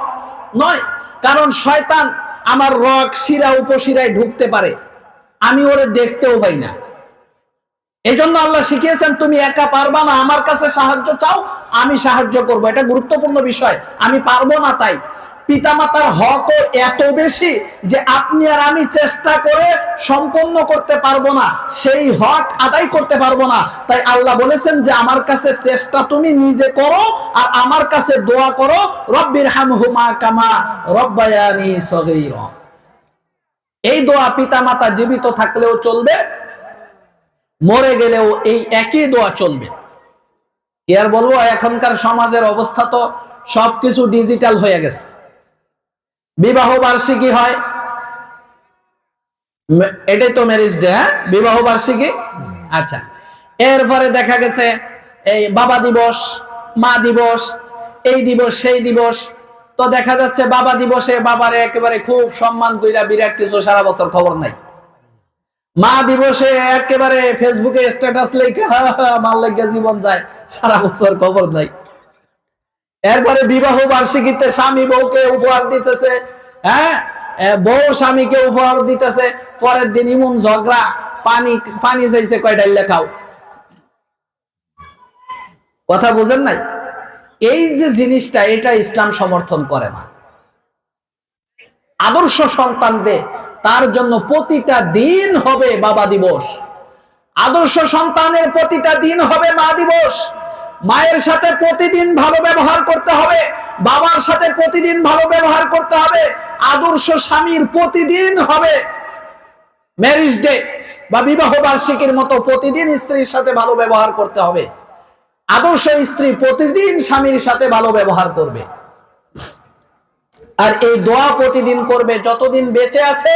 নয়, কারণ শয়তান আমার রগ শিরা উপশিরায় ঢুকতে পারে, আমি ওরে দেখতেও পাই না। এজন্য আল্লাহ শিখিয়েছেন, তুমি একা পারবা না, আমার কাছে সাহায্য চাও, আমি সাহায্য করব। এটা গুরুত্বপূর্ণ বিষয়। আমি পারবো না, তাই পিতামাতার হক এত বেশি যে আপনি আর আমি চেষ্টা করে সম্পন্ন করতে পারবো না, সেই হক আদায় করতে পারবো না। তাই আল্লাহ বলেছেন যে আমার কাছে চেষ্টা তুমি নিজে করো আর আমার কাছে দোয়া করো, রব্বির হামহুমা কামা রাব্বায়ানি সগীরা। এই দোয়া পিতামাতা জীবিত থাকলেও চলবে, মরে গেলেও এই একই দোয়া চলবে। কি আর বলবো, এখনকার সমাজের অবস্থা তো সবকিছু ডিজিটাল হয়ে গেছে। বিবাহ বার্ষিকী হয়, এটাই তো ম্যারেজ ডে, হ্যাঁ, বিবাহ বার্ষিকী। আচ্ছা, এরপরে দেখা গেছে এই বাবা দিবস, মা দিবস, এই দিবস সেই দিবস। তো দেখা যাচ্ছে বাবা দিবসে বাবারে একেবারে খুব সম্মান কইরা বিরাট কিছু সারা বছর খবর নাই। মা দিবসে একেবারে ফেসবুকে স্ট্যাটাস লেখা মার লেগে জীবন যায়, সারা বছর খবর নাই। এরপরে বিবাহ বার্ষিকীতে স্বামী বউকে উপহার দিতেছে, হ্যাঁ, বউ স্বামীকে উপহার দিতেছে, পরের দিন ইমন ঝগড়া, পানি পানি চাইছে কয় ডাইলে খাও। কথা বুঝেন নাই? এই যে জিনিসটা, এটা ইসলাম সমর্থন করে না। আদর্শ সন্তানদের তার জন্য প্রতিটা দিন হবে বাবা দিবস, আদর্শ সন্তানের প্রতিটা দিন হবে মা দিবস। মায়ের সাথে প্রতিদিন ভালো ব্যবহার করতে হবে, বাবার সাথে প্রতিদিন ভালো ব্যবহার করতে হবে। আদর্শ স্বামীর প্রতিদিন হবে ম্যারেজ ডে বা বিবাহ বার্ষিকীর মতো প্রতিদিন স্ত্রীর সাথে ভালো ব্যবহার করতে হবে। আদর্শ স্ত্রী প্রতিদিন স্বামীর সাথে ভালো ব্যবহার করবে। আর এই দোয়া প্রতিদিন করবে, যতদিন বেঁচে আছে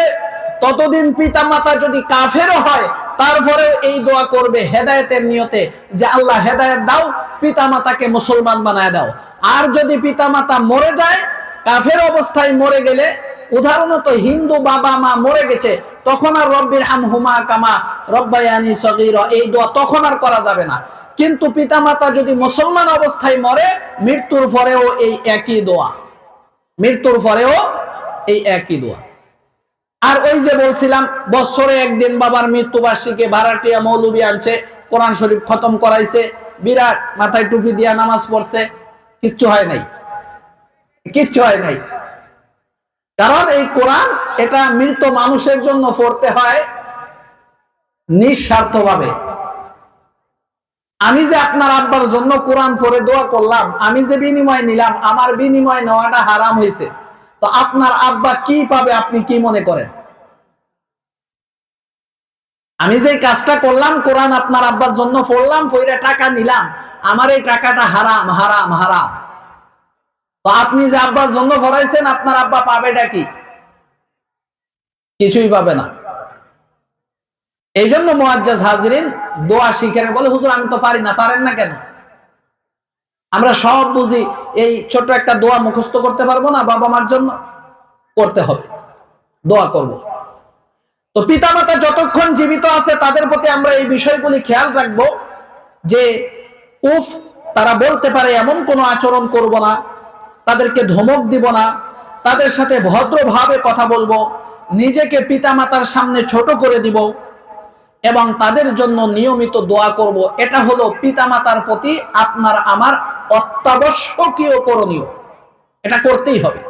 ততদিন। পিতা মাতা যদি কাফেরও হয় তারপরেও এই দোয়া করবে হেদায়েতের নিয়তে, যে আল্লাহ হেদায়েত দাও, পিতা মাতাকে মুসলমান বানায় দাও। আর যদি পিতা মাতা মরে যায়, কাফের অবস্থায় মরে গেলে, উদাহরণত হিন্দু বাবা মা মরে গেছে, তখন আর রব্বির হামহুমা কামা রব্বায়ানি সগীরা এই দোয়া তখন আর করা যাবে না। কিন্তু পিতা মাতা যদি মুসলমান অবস্থায় মরে, মৃত্যুর পরেও এই একই দোয়া, মৃত্যুর পরেও এই একই দোয়া। আর ওই যে বলছিলাম, বছরে একদিন বাবার মৃত্যুবার্ষিকী ভাড়াটিয়া মৌলবী আনছে, কোরআন শরীফ খতম করাইছে, বিরাট মাথায় টুপি দিয়া নামাজ পড়ছে, কিচ্ছু হয় নাই, কিচ্ছু হয় নাই। কারণ এই কোরআন এটা মৃত মানুষের জন্য পড়তে হয় নিঃস্বার্থভাবে। আমি যে আপনার আব্বার জন্য কোরআন পড়ে দোয়া করলাম, আমি যে বিনিময় নিলাম, আমার বিনিময় নেওয়াটা হারাম হয়েছে। তো আপনার আব্বা কি পাবে আপনি কি মনে করেন? আমি যে কাজটা করলাম, কোরআন আপনার আব্বার জন্য পড়লাম, পড়ে টাকা নিলাম, আমার এই টাকাটা হারাম হারাম হারাম। তো আপনি যে আব্বার জন্য পড়াইছেন, আপনার আব্বা পাবেটা কি? কিছুই পাবে না। এই জন্য মুআজ্জাজ হাজরিন, দোয়া শিখে বলে হুজুর আমি তো পারি না। পারেন না কেন? আমরা সব বুঝি, এই ছোট একটা দোয়া মুখস্থ করতে পারবো না? বাবা মার জন্য করতে হবে, দোয়া করব। তো পিতামাতা যতক্ষণ জীবিত আছে তাদের প্রতি আমরা এই বিষয়গুলি খেয়াল রাখবো, যে উফ তারা বলতে পারে এমন কোনো আচরণ করব না, তাদেরকে ধমক দিব না, তাদের সাথে ভদ্রভাবে কথা বলবো, নিজেকে পিতামাতার সামনে ছোট করে দিব এবং তাদের জন্য নিয়মিত দোয়া করব। এটা হলো পিতামাতার প্রতি আপনার আমার অত্যাবশ্যকীয় করণীয়, এটা করতেই হবে।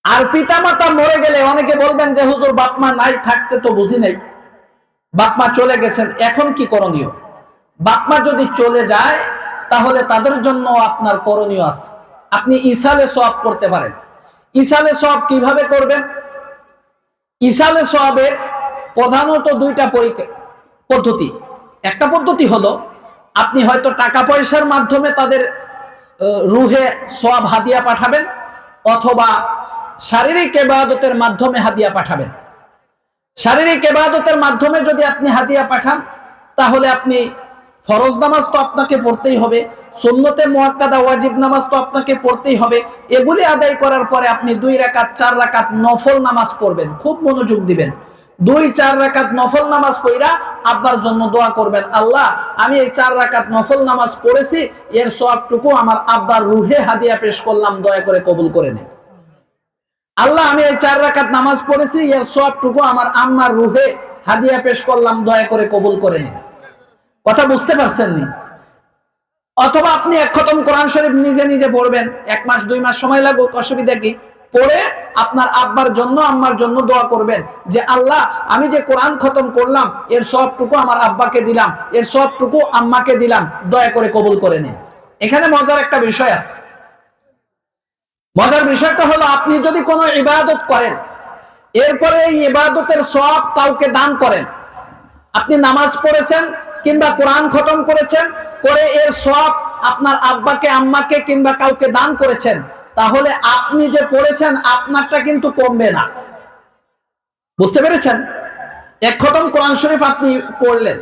আর পিতামাতা মরে গেলে অনেকে বলবেন যে হুজুর বাপমা নাই, থাকতে তো বুঝি নাই, বাপমা চলে গেছেন, এখন কি করণীয়? বাপমা যদি চলে যায় তাহলে তাদের জন্য আপনার করণীয় আছে। আপনি ইসালে সওয়াব করতে পারেন। ইসালে সওয়াব কিভাবে করবেন? ইসালে সওয়াবের প্রধানত দুইটা পদ্ধতি। একটা পদ্ধতি হলো আপনি হয়তো টাকা পয়সার মাধ্যমে তাদের রুহে সওয়াব হাদিয়া পাঠাবেন, অথবা শারীরিক ইবাদতের মাধ্যমে হাদিয়া পাঠাবেন। শারীরিক ইবাদতের মাধ্যমে যদি আপনি হাদিয়া পাঠান, তাহলে আপনি ফরজ নামাজ তো আপনাকে পড়তেই হবে, সুন্নতে মুআক্কাদা ওয়াজিব নামাজ তো আপনাকে পড়তেই হবে। এগুলি আদায় করার পরে আপনি 2 রাকাত 4 রাকাত নফল নামাজ পড়বেন, খুব মনোযোগ দিবেন। 2-4 রাকাত নফল নামাজ পড়া আব্বার জন্য দোয়া করবেন, আল্লাহ আমি এই 4 রাকাত নফল নামাজ পড়েছি, এর সওয়াবটুকু আমার আব্বার রুহে হাদিয়া পেশ করলাম, দয়া করে কবুল করে নিন। আল্লাহ আমি এই 4 রাকাত নামাজ পড়েছি, এর সওয়াবটুকু আমার আম্মার রুহে হাদিয়া পেশ করলাম, দয়া করে কবুল করে নিন। কথা বুঝতে পারছেন নি? অথবা আপনি এক খতম কোরআন শরীফ নিজে নিজে পড়বেন, 1 মাস 2 মাস সময় লাগুক, অসুবিধা কি? পড়ে আপনার আব্বার জন্য আম্মার জন্য দোয়া করবেন যে আল্লাহ আমি যে কোরআন খতম করলাম, এর সবটুকু আমার আব্বাকে দিলাম, এর সবটুকু আম্মাকে দিলাম, দয়া করে কবুল করে নিন। এখানে মজার একটা বিষয় আছে। মজার বিষয়টা হলো, আপনি যদি কোনো ইবাদত করেন, এরপরে এই ইবাদতের সওয়াব কাউকে দান করেন, আপনি নামাজ পড়েছেন কিংবা কোরআন খতম করেছেন, করে এর সওয়াব আপনার আব্বাকে আম্মাকে কিংবা কাউকে দান করেছেন, তাহলে আপনি যে পড়েছেন আপনারটা কিন্তু কমবে না। বুঝতে পেরেছেন? এক খতম কোরআন শরীফ আপনি পড়লেন,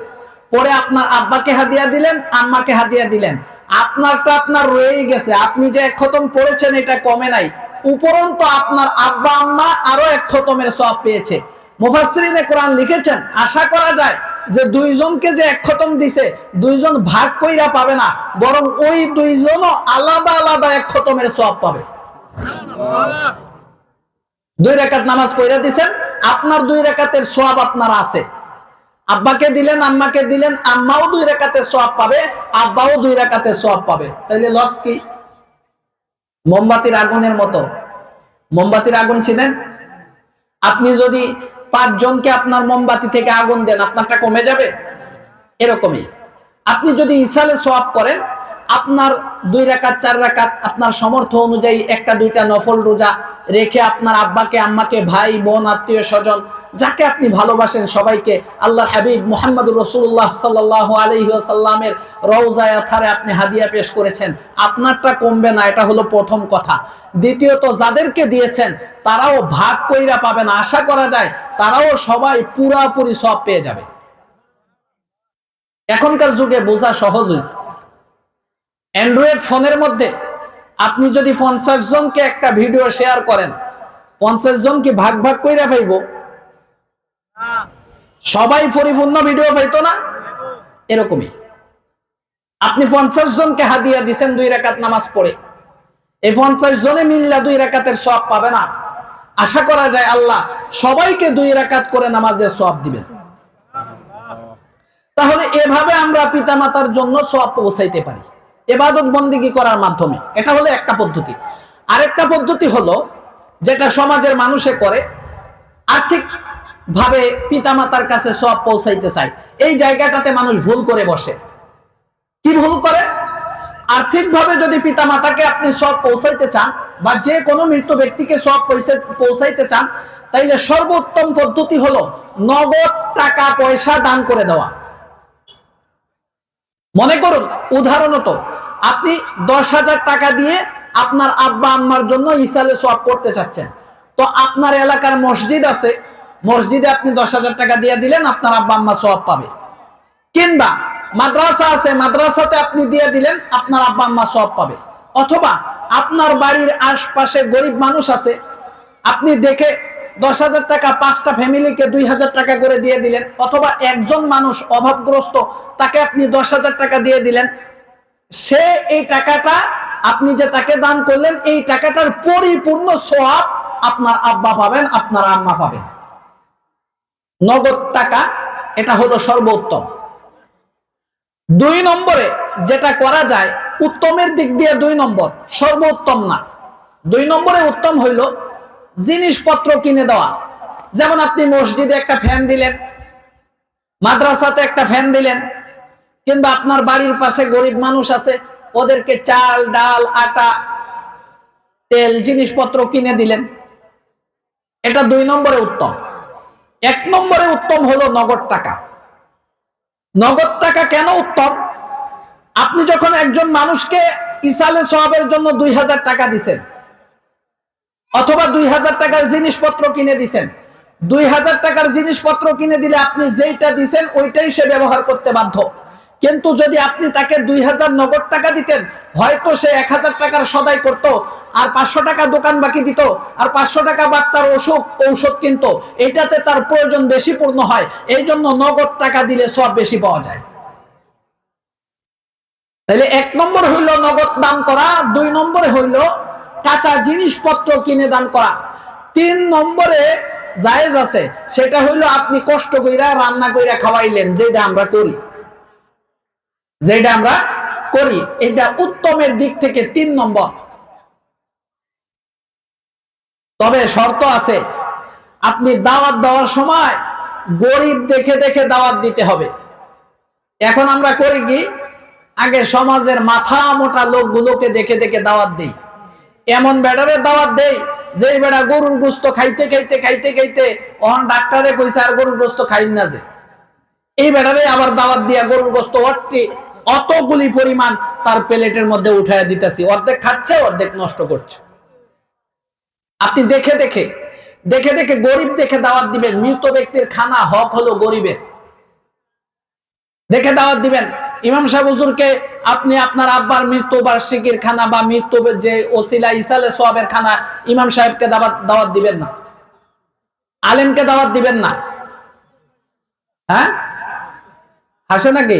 পরে আপনার আব্বাকে হাদিয়া দিলেন, আম্মাকে হাদিয়া দিলেন, আপনারটা আপনার রয়েই গেছে। আপনি যে এক খতম পড়েছেন এটা কমে নাই, উপরন্তু আপনার আব্বা আম্মা আরো এক খতমের সওয়াব পেয়েছে। মুফাসসিরিনে কোরআন লিখেছেন, আশা করা যায় যে 2 জনকে যে এক খতম দিছে, 2 জন ভাগ কইরা পাবে না, বরং ওই 2 জনও আলাদা আলাদা এক খতমের সওয়াব পাবে। 2 রাকাত নামাজ পড়া দিবেন, আপনার 2 রাকাতের সওয়াব আপনার আছে। আব্বাকে দিলেন, আম্মাকে দিলেন, আম্মাও 2 রাকাতের সওয়াব পাবে, আব্বাও 2 রাকাতের সওয়াব পাবে। তাইলে লস কি? মোমবাতির আগুনের মতো। মোমবাতির আগুন চিনেন? আপনি যদি 5 জনকে আপনার মোমবাতি থেকে আগুন দেন, আপনারটা কমে যাবে? এরকমই আপনি যদি ইসালে সওয়াব করেন, আপনার 2 রাকাত 4 রাকাত আপনার সামর্থ্য অনুযায়ী একটা দুইটা নফল রোজা রেখে আপনার আব্বাকে আম্মাকে ভাই বোন আত্মীয় স্বজন যাকে আপনি ভালোবাসেন সবাইকে আল্লাহর হাবিব মুহাম্মদুর রাসূলুল্লাহ সাল্লাল্লাহু আলাইহি ওয়াসাল্লামের রওজায়ে আথারে আপনি হাদিয়া পেশ করেছেন, আপনারটা কমবে না। এটা হলো প্রথম কথা। দ্বিতীয়ত, যাদেরকে দিয়েছেন তারাও ভাগ কইরা পাবেন, আশা করা যায় তারাও সবাই পুরাপুরি সওয়াব পেয়ে যাবে। এখনকার যুগে বোঝা সহজ হয়েছে। অ্যান্ড্রয়েড ফোনের মধ্যে আপনি যদি 50 জনকে একটা ভিডিও শেয়ার করেন, 50 জন কি ভাগ ভাগ কইরা পাইব? সবাই পরিপূর্ণ ভিডিও পাইতো না? এরকমই আপনি 50 জনকে হাদিয়া দিবেন 2 রাকাত নামাজ পড়ে, এই 50 জনে মিল্লা 2 রাকাতের সওয়াব পাবে না। আশা করা যায় আল্লাহ সবাইকে 2 রাকাত করে নামাজের সওয়াব দিবেন। তাহলে এভাবে আমরা পিতামাতার জন্য সওয়াব পৌঁছাইতে পারি ইবাদত বন্দেগী করার মাধ্যমে। এটা হলো একটা পদ্ধতি। আরেকটা পদ্ধতি হলো যেটা সমাজের মানুষে করে, আর্থিক ভাবে পিতামাতার কাছে সওয়াব পৌঁছাইতে চায়। এই জায়গাটাতে মানুষ ভুল করে বসে। কি ভুল করে? আর্থিকভাবে যদি পিতামাতাকে আপনি সওয়াব পৌঁছাইতে চান বা যে কোনো মৃত ব্যক্তিকে সওয়াব পৌঁছাইতে চান, তাইলে সর্বোত্তম পদ্ধতি হলো নগদ টাকা পয়সা দান করে দেওয়া। মনে করুন উদাহরণত আপনি 10,000 টাকা দিয়ে আপনার আব্বা আম্মার জন্য ইসালে সওয়াব করতে চাচ্ছেন, তো আপনার এলাকার মসজিদ আছে, মসজিদে আপনি 10,000 টাকা দিয়ে দিলেন, আপনার আব্বা আম্মা সওয়াব পাবে। কিংবা মাদ্রাসা আছে, মাদ্রাসাতে আপনি দিয়ে দিলেন, আপনার আব্বা আম্মা সওয়াব পাবে। অথবা আপনার বাড়ির আশপাশে গরিব মানুষ আছে, আপনি দেখে 10,000 টাকা 5টা ফ্যামিলিকে 2,000 টাকা করে দিয়ে দিলেন, অথবা একজন মানুষ অভাবগ্রস্ত তাকে আপনি 10,000 টাকা দিয়ে দিলেন, সে এই টাকাটা আপনি যে তাকে দান করলেন এই টাকাটার পরিপূর্ণ সওয়াব আপনার আব্বা পাবেন, আপনার আম্মা পাবেন। নগদ টাকা, এটা হলো সর্বোত্তম। 2 নম্বরে যেটা করা যায়, উত্তমের দিক দিয়ে 2 নম্বর, সর্বোত্তম না। 2 নম্বরে উত্তম হইল জিনিসপত্র কিনে দেওয়া। যেমন আপনি মসজিদে একটা ফ্যান দিলেন, মাদ্রাসাতে একটা ফ্যান দিলেন, কিংবা আপনার বাড়ির পাশে গরিব মানুষ আছে ওদেরকে চাল ডাল আটা তেল জিনিসপত্র কিনে দিলেন, এটা 2 নম্বরে উত্তম। 1 নম্বরে উত্তম হলো নগদ টাকা। নগদ টাকা কেন উত্তম? আপনি যখন একজন মানুষকে ইসালে সওয়াবের জন্য 2,000 টাকা দিছেন অথবা 2,000 টাকার জিনিসপত্র কিনে দিছেন, 2,000 টাকার জিনিসপত্র কিনে দিলে আপনি যেইটা দিছেন ওইটাই সে ব্যবহার করতে বাধ্য। কিন্তু যদি আপনি তাকে 2,000 নগদ টাকা দিতেন, হয়তো সে 1,000 টাকার সদাই করত, আর 500 টাকা দোকান বাকি দিত, আর 500 টাকা বাচ্চার ঔষধ কিনতো। এটাতে তার প্রয়োজন বেশি পূর্ণ হয়, এই জন্য নগদ টাকা দিলে সওয়াব বেশি পাওয়া যায়। তাহলে 1 নম্বর হইল নগদ দান করা, 2 নম্বরে হইল কাঁচা জিনিসপত্র কিনে দান করা, 3 নম্বরে জায়েজ আছে, সেটা হইল আপনি কষ্ট কইরা রান্না কইরা খাওয়াইলেন, যেটা আমরা করি, এটা উত্তমের দিক থেকে 3 নম্বর। তবে শর্ত আছে, আপনি দাওয়াত দেওয়ার সময় গরিব দেখে দেখে দাওয়াত দিতে হবে। এখন আমরা করি কি, আগে সমাজের মাথা মোটা লোকগুলোকে দেখে দেখে দাওয়াত দেই। এমন বেড়ারে দাওয়াত দেই যে বেড়া গরুর গোশত খাইতে খাইতে খাইতে খাইতে ওহন ডাক্তারে কইছে আর গরুর গোশত খাইন না, যে এই বেড়ারে আবার দাওয়াত দিয়া গরুর গোশত অতগুলি পরিমাণ তার প্লেটের মধ্যে উঠাইয়া দিতেছি, অর্ধেক খাচ্ছে অর্ধেক নষ্ট করছে। আপনি দেখে দেখে দেখে দেখে গরিব দেখে দাওয়াত দিবেন। মৃত ব্যক্তির খানা হক হলো গরিবের, দেখে দাওয়াত দিবেন। ইমাম সাহেব হুজুরকে আপনি আপনার আব্বার মৃত্যুবার্ষিকীর খানা বা মৃত্যু যে ওসিলা ইসালে সওয়াবের খানা ইমাম সাহেবকে দাওয়াত দিবেন না, আলেমকে দাওয়াত দিবেন না। হ্যাঁ, হাসে নাকি?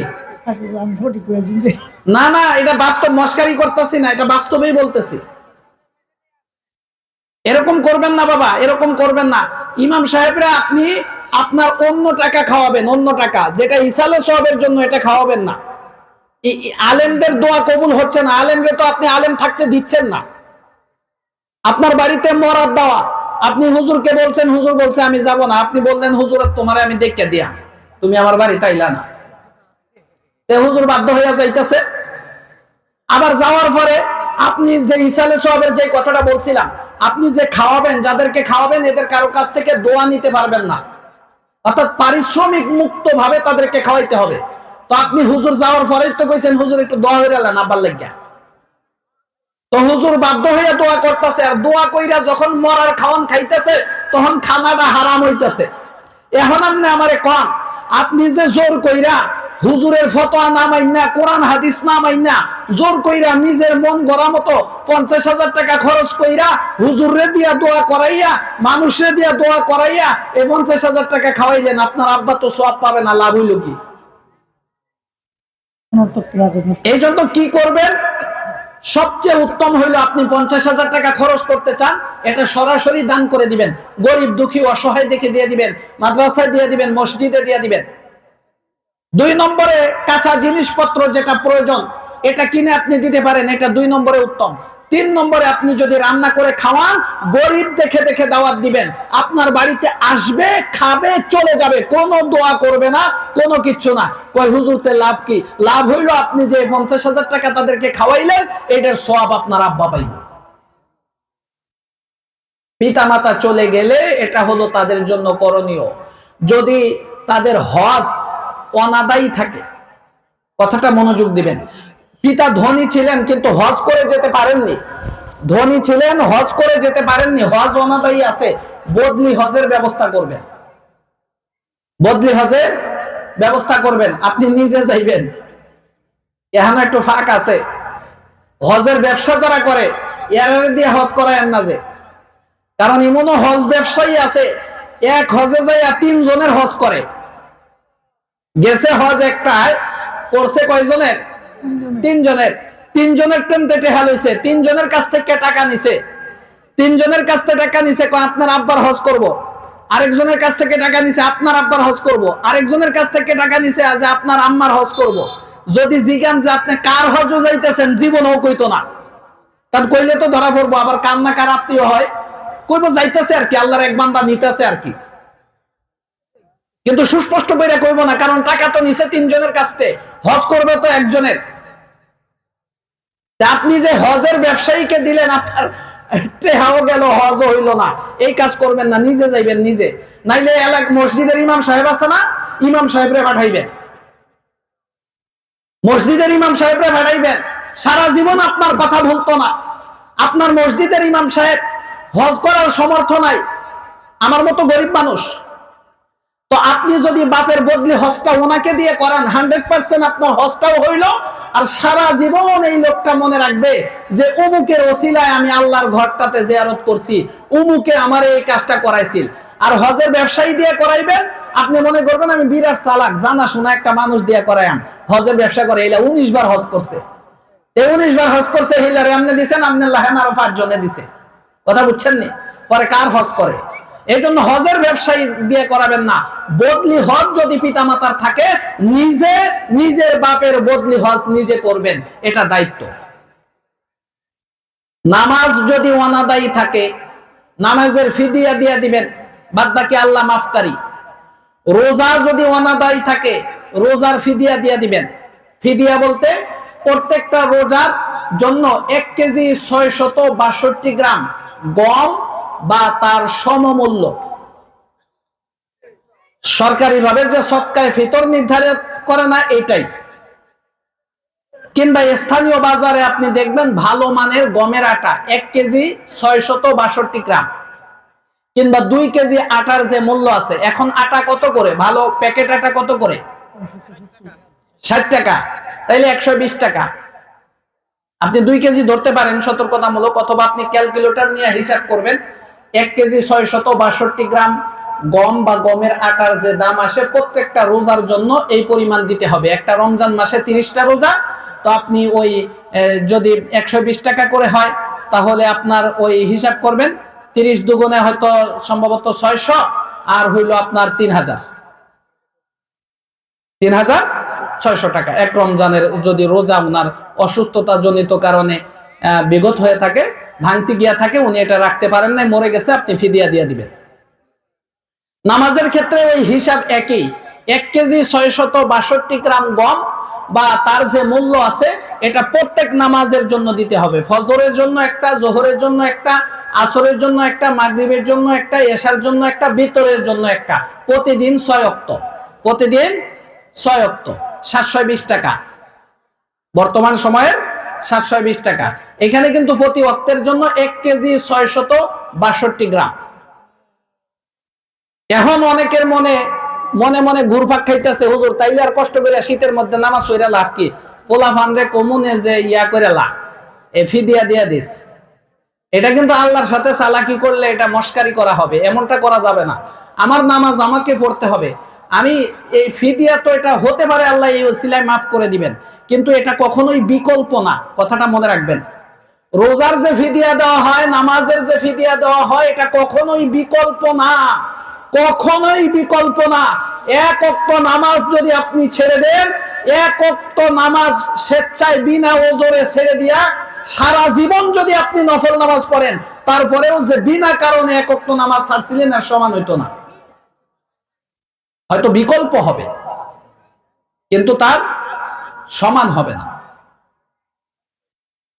না না, এটা বাস্তব, মস্কারি করতেছি না, এটা বাস্তবেই বলতেছি। এরকম করবেন না বাবা, এরকম করবেন না। ইমাম সাহেবরা আপনি আপনার অন্য টাকা খাওয়াবেন, অন্য টাকা যেটা ইসালে সওয়াবের জন্য, এটা খাওয়াবেন না। আলেমদের দোয়া কবুল হচ্ছে না, আলেমরে তো আপনি আলেম থাকতে দিচ্ছেন না। আপনার বাড়িতে মরার দাওয়া, আপনি হুজুরকে বলছেন, হুজুর বলছে আমি যাব না, আপনি বললেন হুজুর তোমারে আমি দেখে দিয়া, তুমি আমার বাড়িতে আইলা না, হুজুর বাধ্য হইয়া যাইতেছে। আবার যাওয়ার পরে আপনি যে ইসালে সওয়াবের যে কথাটা বলছিলাম, আপনি যে খাওয়াবেন, যাদেরকে খাওয়াবেন এদের কারো কাছ থেকে দোয়া নিতে পারবেন না, অর্থাৎ পারিশ্রমিক মুক্ত ভাবে তাদেরকে খাওয়াইতে হবে। তো আপনি হুজুর যাওয়ার পরেই তো কইছেন হুজুর একটু দোয়া হইয়া না আব্বার লাগিয়া, তো হুজুর বাধ্য হইয়া দোয়া করতেছে, আর দোয়া কইরা যখন মরার খাওয়ান খাইতেছে তখন খানাটা হারাম হইতেছে। এখন আপনি আমারে কন, আপনি যে জোর কইরা হুজুরের ফতোয়া না মাইন্না, কোরআন হাদিস না মাইন্না, জোর কইরা নিজের মন গড়া মতো 50,000 টাকা খরচ কইরা হুজুরে দিয়া দোয়া করাইয়া, মানুষে দিয়া দোয়া করাইয়া এই 50,000 টাকা খাওয়াইলেন, আপনার আব্বা তো সওয়াব পাবে না, লাভ হইল কি? এই জন্য কি করবেন, সবচেয়ে উত্তম হইলো আপনি 50,000 টাকা খরচ করতে চান, এটা সরাসরি দান করে দিবেন, গরিব দুঃখী অসহায় দেখে দিয়ে দিবেন, মাদ্রাসায় দিয়ে দিবেন, মসজিদে দিয়ে দিবেন। 2 নম্বরে কাঁচা জিনিসপত্র যেটা প্রয়োজন এটা কিনে আপনি দিতে পারেন, এটা 2 নম্বরে উত্তম। 3 নম্বরে আপনি যদি রান্না করে খাওয়ান, গরিব দেখে দেখে দাওয়াত দিবেন, আপনার বাড়িতে আসবে, খাবে, চলে যাবে, কোনো দোয়া করবে না, কোনো কিচ্ছু না। কয় হুজুরতে লাভ কি? লাভ হইলো আপনি যে 50,000 টাকা তাদেরকে খাওয়াইলেন, এটার সওয়াব আপনার আব্বা পাইবে। পিতামাতা চলে গেলে এটা হলো তাদের জন্য করণীয়। যদি তাদের হজ অনাদায়ী থাকে, কথাটা মনোযোগ দিবেন, পিতা ধনী ছিলেন কিন্তু হজ করে যেতে পারেননি, ধনী ছিলেন হজ করে যেতে পারেননি, হজ অনাদায়ী আছে, বদলি হজের ব্যবস্থা করবেন, বদলি হজের ব্যবস্থা করবেন, আপনি নিজে যাইবেন। এখানে একটু ফাঁক আছে, হজের ব্যবসা যারা করে এরা দিয়ে হজ করায়েন না, যে কারণ এমনও হজ ব্যবসায়ী আছে এক হজে যাইয়া 3 জনের হজ করে, গেছে হজ একটায়, করছে কয়জনের? 3 জনের। 3 জনের টেনতে টেহা লইছে, 3 জনের কাছ থেকে টাকা নিছে, 3 জনের কাছ থেকে টাকা নিছে, আপনার আব্বার হজ করব। আরেকজনের কাছ থেকে টাকা নিছে, আপনার আব্বার হজ করব। আরেকজনের কাছ থেকে টাকা নিছে যে আপনার আম্মার হজ করব। যদি জিজ্ঞান যে আপনি কার হজে যাইতেছেন, জীবনও কইতো না, কারণ কইলে তো ধরা পড়বো, আবার কান্না কার আত্মীয় হয়, কইব যাইতেছে আর কি, আল্লাহর এক বান্দা নিতেছে আর কি, কিন্তু সুস্পষ্ট কইরা কইব না, কারণ টাকা তো নিছে 3 জনের কাছ থেকে, হজ করবে তো একজনের। আপনি যে হজের ব্যবসায়ীকে দিলেন, আপনার টেহাও গেল, হজ হইল না, এই কাজ করবেন না, নিজে যাইবেন নিজে। নাইলে এলাকা মসজিদের ইমাম সাহেব আছে না, ইমাম সাহেবরে পাঠাইবেন, মসজিদের ইমাম সাহেবরে পাঠাইবেন, সারা জীবন আপনার কথা ভুলতো না। আপনার মসজিদের ইমাম সাহেব হজ করার সমর্থ নাই, আমার মতো গরিব মানুষ, তো আপনি যদি বাপের বদলি হজটা ওনাকে দিয়ে করান, 100% আপনার হজটাও হইল, আর সারা জীবন এই লোকটা মনে রাখবে যে অমুকের ওসিলায় আমি আল্লাহর ঘরটাতে জিয়ারত করছি, অমুকে আমার এই কাজটা করাইছিল। আর হজের ব্যবসায়ী দিয়ে করাইবেন, আপনি মনে করবেন আমি বিরাট চালাক, জানা শোনা একটা মানুষ দিয়ে করাইম, হজের ব্যবসা করে, এলা 19 বার হজ করছে, 19 বার হজ করছে, হিলারে আপনি দিচ্ছেন, আপনি লাহেন আরো 5 জনে দিছে, কথা বুঝছেন নি? পরে কার হজ করে? এই জন্য হজের ব্যবসায়ী দিয়ে করাবেন না। বদলি হজ যদি পিতামাতার থাকে, নিজে নিজের বাপের বদলি হজ নিজে করবেন, এটা দায়িত্ব। নামাজ যদি অনাদায়ী থাকে, নামাজের ফিদিয়া দিয়ে দিবেন, বাদ বাকি আল্লাহ মাফকারী। রোজা যদি অনাদায়ী থাকে, রোজার ফিদিয়া দিয়ে দিবেন। ফিদিয়া বলতে প্রত্যেকটা রোজার জন্য 1 কেজি 662 গ্রাম গম বা তার সমমূল্য, সরকারিভাবে যে সদকায়ে ফিতর নির্ধারিত করে না এটাই, কিংবা স্থানীয় বাজারে আপনি দেখবেন ভালো মানের গমের আটা 1 কেজি 662 গ্রাম, কিংবা 2 কেজি আটার যে মূল্য আছে, এখন আটা কত করে, ভালো প্যাকেট আটা কত করে? 60 টাকা, তাইলে 120 টাকা। আপনি 2 কেজি ধরতে পারেন সতর্কতামূলক, অথবা আপনি ক্যালকুলেটর নিয়ে হিসাব করবেন, 1 কেজি 662 গ্রাম গম বা গমের আটার যে দাম আসে, প্রত্যেকটা রোজার জন্য এই পরিমাণ দিতে হবে। একটা রমজান মাসে 30টা রোজা, তো আপনি ওই যদি 120 টাকা করে হয়, তাহলে আপনার ওই হিসাব করবেন 30 দুগুণে হয়তো সম্ভবত 600, আর হইল আপনার 3600 টাকা। এক রমজানের যদি রোজা উনার অসুস্থতা জনিত কারণে বিগত হয়ে থাকে, ভাঙতি গিয়া থাকে, উনি এটা রাখতে পারেন নাই, মরে গেছে, আপনি ফিদিয়া দিয়ে দিবেন। নামাজের ক্ষেত্রে ওই হিসাব একই। 1 কেজি 662 গ্রাম গম বা তার যে মূল্য আছে, এটা প্রত্যেক নামাজের জন্য দিতে হবে। ফজরের জন্য একটা, জোহরের জন্য একটা, আসরের জন্য একটা, মাগরিবের জন্য একটা, এশার জন্য একটা, বিতরের জন্য একটা, প্রতিদিন 6 ওয়াক্ত, প্রতিদিন 6 ওয়াক্ত, 720 টাকা বর্তমান সময়ের 720 টাকা। এখানে কিন্তু প্রতি ওয়াক্তের জন্য 1 কেজি 662 গ্রাম। এখন অনেকের মনে মনে ঘুরপাক খাইতেছে, হুজুর তাইলে আর কষ্ট করে শীতের মধ্যে নামাজ পড়া লাভ কি? পোলা ফানরে কমুনে যে ইয়া করে লা এ ফিদিয়া দিয়া দিস, এটা কিন্তু আল্লাহর সাথে চালাকি করলে এটা মস্কারি করা হবে। এমনটা করা যাবে না। আমার নামাজ আমাকে পড়তে হবে। আমি এই ফিদিয়া তো এটা হতে পারে আল্লাহ এই ওসিলায় মাফ করে দিবেন, কিন্তু এটা কখনোই বিকল্প না, কথাটা মনে রাখবেন। রোজার যে ফিদিয়া দেওয়া হয়, নামাজের যে ফিদিয়া দেওয়া হয়, এটা কখনোই বিকল্প না, কখনোই বিকল্প না। 1 ওয়াক্ত নামাজ যদি আপনি ছেড়ে দেন, 1 ওয়াক্ত নামাজ স্বেচ্ছায় বিনা ওজরে ছেড়ে দিয়া সারা জীবন যদি আপনি নফল নামাজ পড়েন, তারপরেও যে বিনা কারণে 1 ওয়াক্ত নামাজ ছাড়ছিলেন, আর সমান হইতো না। হয়তো বিকল্প হবে, কিন্তু তার সমান হবে না।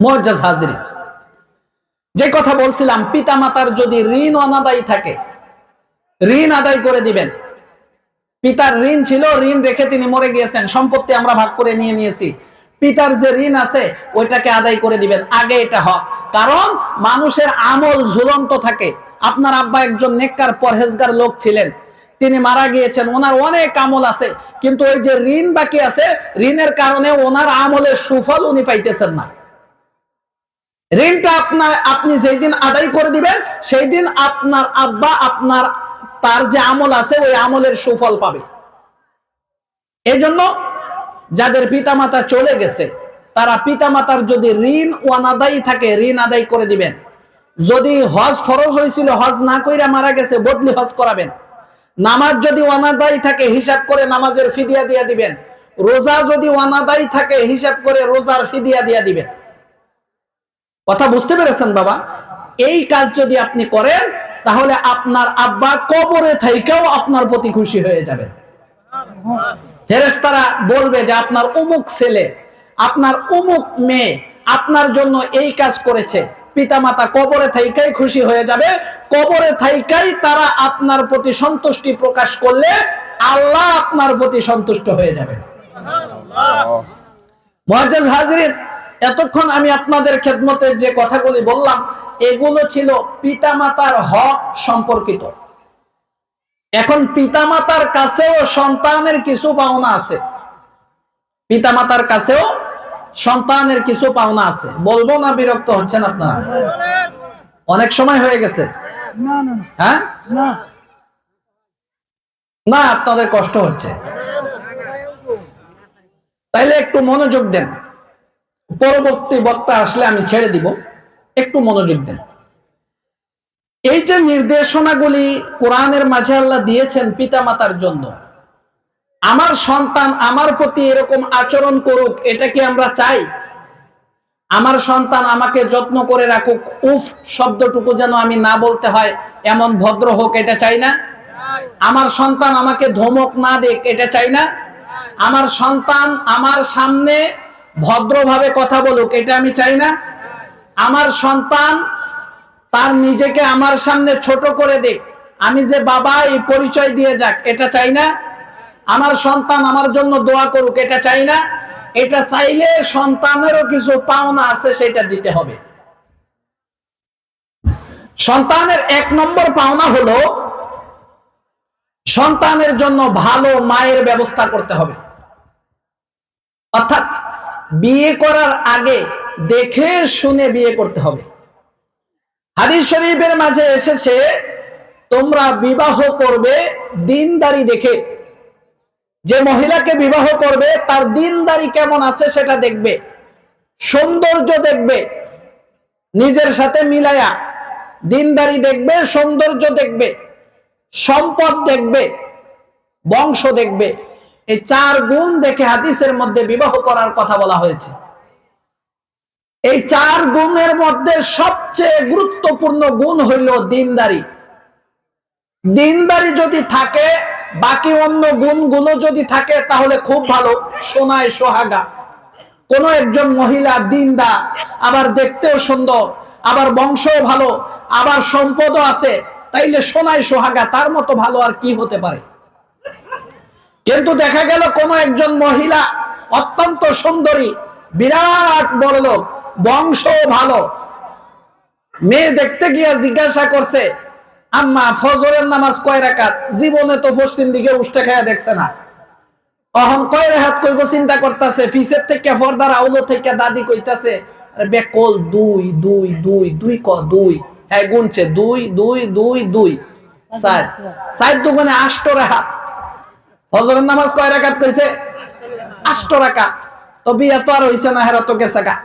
মুআজ্জাজ হাজিরিন, যে কথা বলছিলাম, পিতামাতার যদি ঋণ অনাদায়ী থাকে, ঋণ আদায় করে দিবেন। পিতার ঋণ ছিল, ঋণ রেখে তিনি মরে গিয়েছেন, সম্পত্তি আমরা ভাগ করে নিয়েছি, পিতার যে ঋণ আছে ওইটাকে আদায় করে দিবেন। আগে এটা হক, কারণ মানুষের আমল ঝুলন্ত থাকে। আপনার আব্বা একজন নেককার পরহেজগার লোক ছিলেন, তিনি মারা গিয়েছেন, ওনার অনেক আমল আছে, কিন্তু ওই যে ঋণ বাকি আছে, ঋণের কারণে ওনার আমলের সুফল উনি পাইতেছেন না। ঋণটা আপনি যেই দিন আদায় করে দিবেন, সেই দিন আপনার আব্বা তার যে আমল আছে ওই আমলের সুফল পাবে। এই জন্য যাদের পিতামাতা চলে গেছে, তারা পিতামাতার যদি ঋণ অনাদায়ী থাকে, ঋণ আদায় করে দিবেন। যদি হজ ফরজ হয়েছিল, হজ না কইরা মারা গেছে, বদলি হজ করাবেন। নামাজ যদি অনাদায়ী থাকে, হিসাব করে নামাজের ফিদিয়া দিয়া দিবেন। রোজা যদি অনাদায়ী থাকে, হিসাব করে রোজার ফিদিয়া দিয়া দিবেন। কথা বুঝতে পেরেছেন বাবা? এই কাজ যদি আপনি করেন, তাহলে আপনার আব্বা কবরে থেকেও আপনার প্রতি খুশি হয়ে যাবেন। ফেরেশতারা বলবে যে আপনার অমুক ছেলে, আপনার অমুক মেয়ে আপনার জন্য এই কাজ করেছে। পিতামাতা কবরে থেকেই খুশি হয়ে যাবে। কবরে থেকেই তারা আপনার প্রতি সন্তুষ্টি প্রকাশ করলে আল্লাহ আপনার প্রতি সন্তুষ্ট হয়ে যাবে। মুআজ্জাজ হাজিরিন, এতক্ষণ আমি আপনাদের খেদমতে যে কথাগুলি বললাম, এগুলো ছিল পিতামাতার হক সম্পর্কিত। এখন পিতামাতার কাছেও সন্তানের কিছু পাওনা আছে, পিতামাতার কাছেও সন্তানের কিছু পাওনা আছে। বলবো না, বিরক্ত হচ্ছেন আপনারা? অনেক সময় হয়ে গেছে, হ্যাঁ? না, আপনাদের কষ্ট হচ্ছে, তাইলে একটু মনোযোগ দেন। পরবর্তী বক্তা আসলে আমি ছেড়ে দিব, একটু মনোযোগ দেন। এই যে নির্দেশনাগুলি কোরআনের মাঝে আল্লাহ দিয়েছেন পিতামাতার জন্য, আমার সন্তান আমার প্রতি এরকম আচরণ করুক, এটা কি আমরা চাই? আমার সন্তান আমাকে যত্ন করে রাখুক, উফ শব্দটুকু যেন আমি না বলতে হয়, এমন ভদ্র হোক, এটা চাই না? আমার সন্তান আমাকে ধমক না দেখ, এটা চাই না? আমার সন্তান আমার সামনে ভদ্রভাবে কথা বলুক, এটা আমি চাই না? আমার সন্তান তার নিজেকে আমার সামনে ছোট করে দেখ, আমি যে বাবা এই পরিচয় দিয়ে যাক, এটা চাই না? আমার সন্তান আমার জন্য দোয়া করুক, এটা চাই না? এটা চাইলে সন্তানেরও কিছু পাওনা আছে, সেটা দিতে হবে। সন্তানের 1 নম্বর পাওনা হলো সন্তানের জন্য ভালো মায়ের ব্যবস্থা করতে হবে। অর্থাৎ বিয়ে করার আগে দেখে শুনে বিয়ে করতে হবে। হাদিস শরীফের মাঝে এসেছে, তোমরা বিবাহ করবে দিনদারি দেখে। যে মহিলাকে বিবাহ করবে তার দিনদারি কেমন আছে সেটা দেখবে, সৌন্দর্য দেখবে, নিজের সাথে মিলায়া দিনদারি দেখবে, সৌন্দর্য দেখবে, সম্পদ দেখবে, বংশ দেখবে। এই 4 গুণ দেখে হাদিসের মধ্যে বিবাহ করার কথা বলা হয়েছে। এই 4 গুণের মধ্যে সবচেয়ে গুরুত্বপূর্ণ গুণ হইল দিনদারি। দিনদারি যদি থাকে, বাকি অন্য গুণগুলো যদি থাকে তাহলে খুব ভালো, সোনায় সোহাগা। কোন একজন মহিলা দিনদার, আবার দেখতেও সুন্দর, আবার বংশও ভালো, আবার সম্পদও আছে, তাইলে সোনায় সোহাগা, তার মতো ভালো আর কি হতে পারে? কিন্তু দেখা গেল কোন একজন মহিলা অত্যন্ত সুন্দরী, বিরাট বড়লোক, বংশ ভালো, মেয়ে দেখতে গিয়া জিজ্ঞাসা করছে, আম্মা ফজরের নামাজ কয় রাকাত? জীবনে তো পশ্চিম দিকে উষ্টা খায়া দেখছে না। অহন কয় রাকাত কইব চিন্তা করতেছে, ফিসের থেকে ফর্দার আউলো থেকে দাদি কইতাছে, আরে বেকল 2 2 2 2 ক 2, হ্যাঁ গুনছে 2 2 2 2 4 4 দুগুণে 8 রাকাত। ফজরের নামাজ কয় রাকাত কইছে? 8 রাকাত। তো বিয়া তো আর হইছে না, হেরা তো গেছে গা।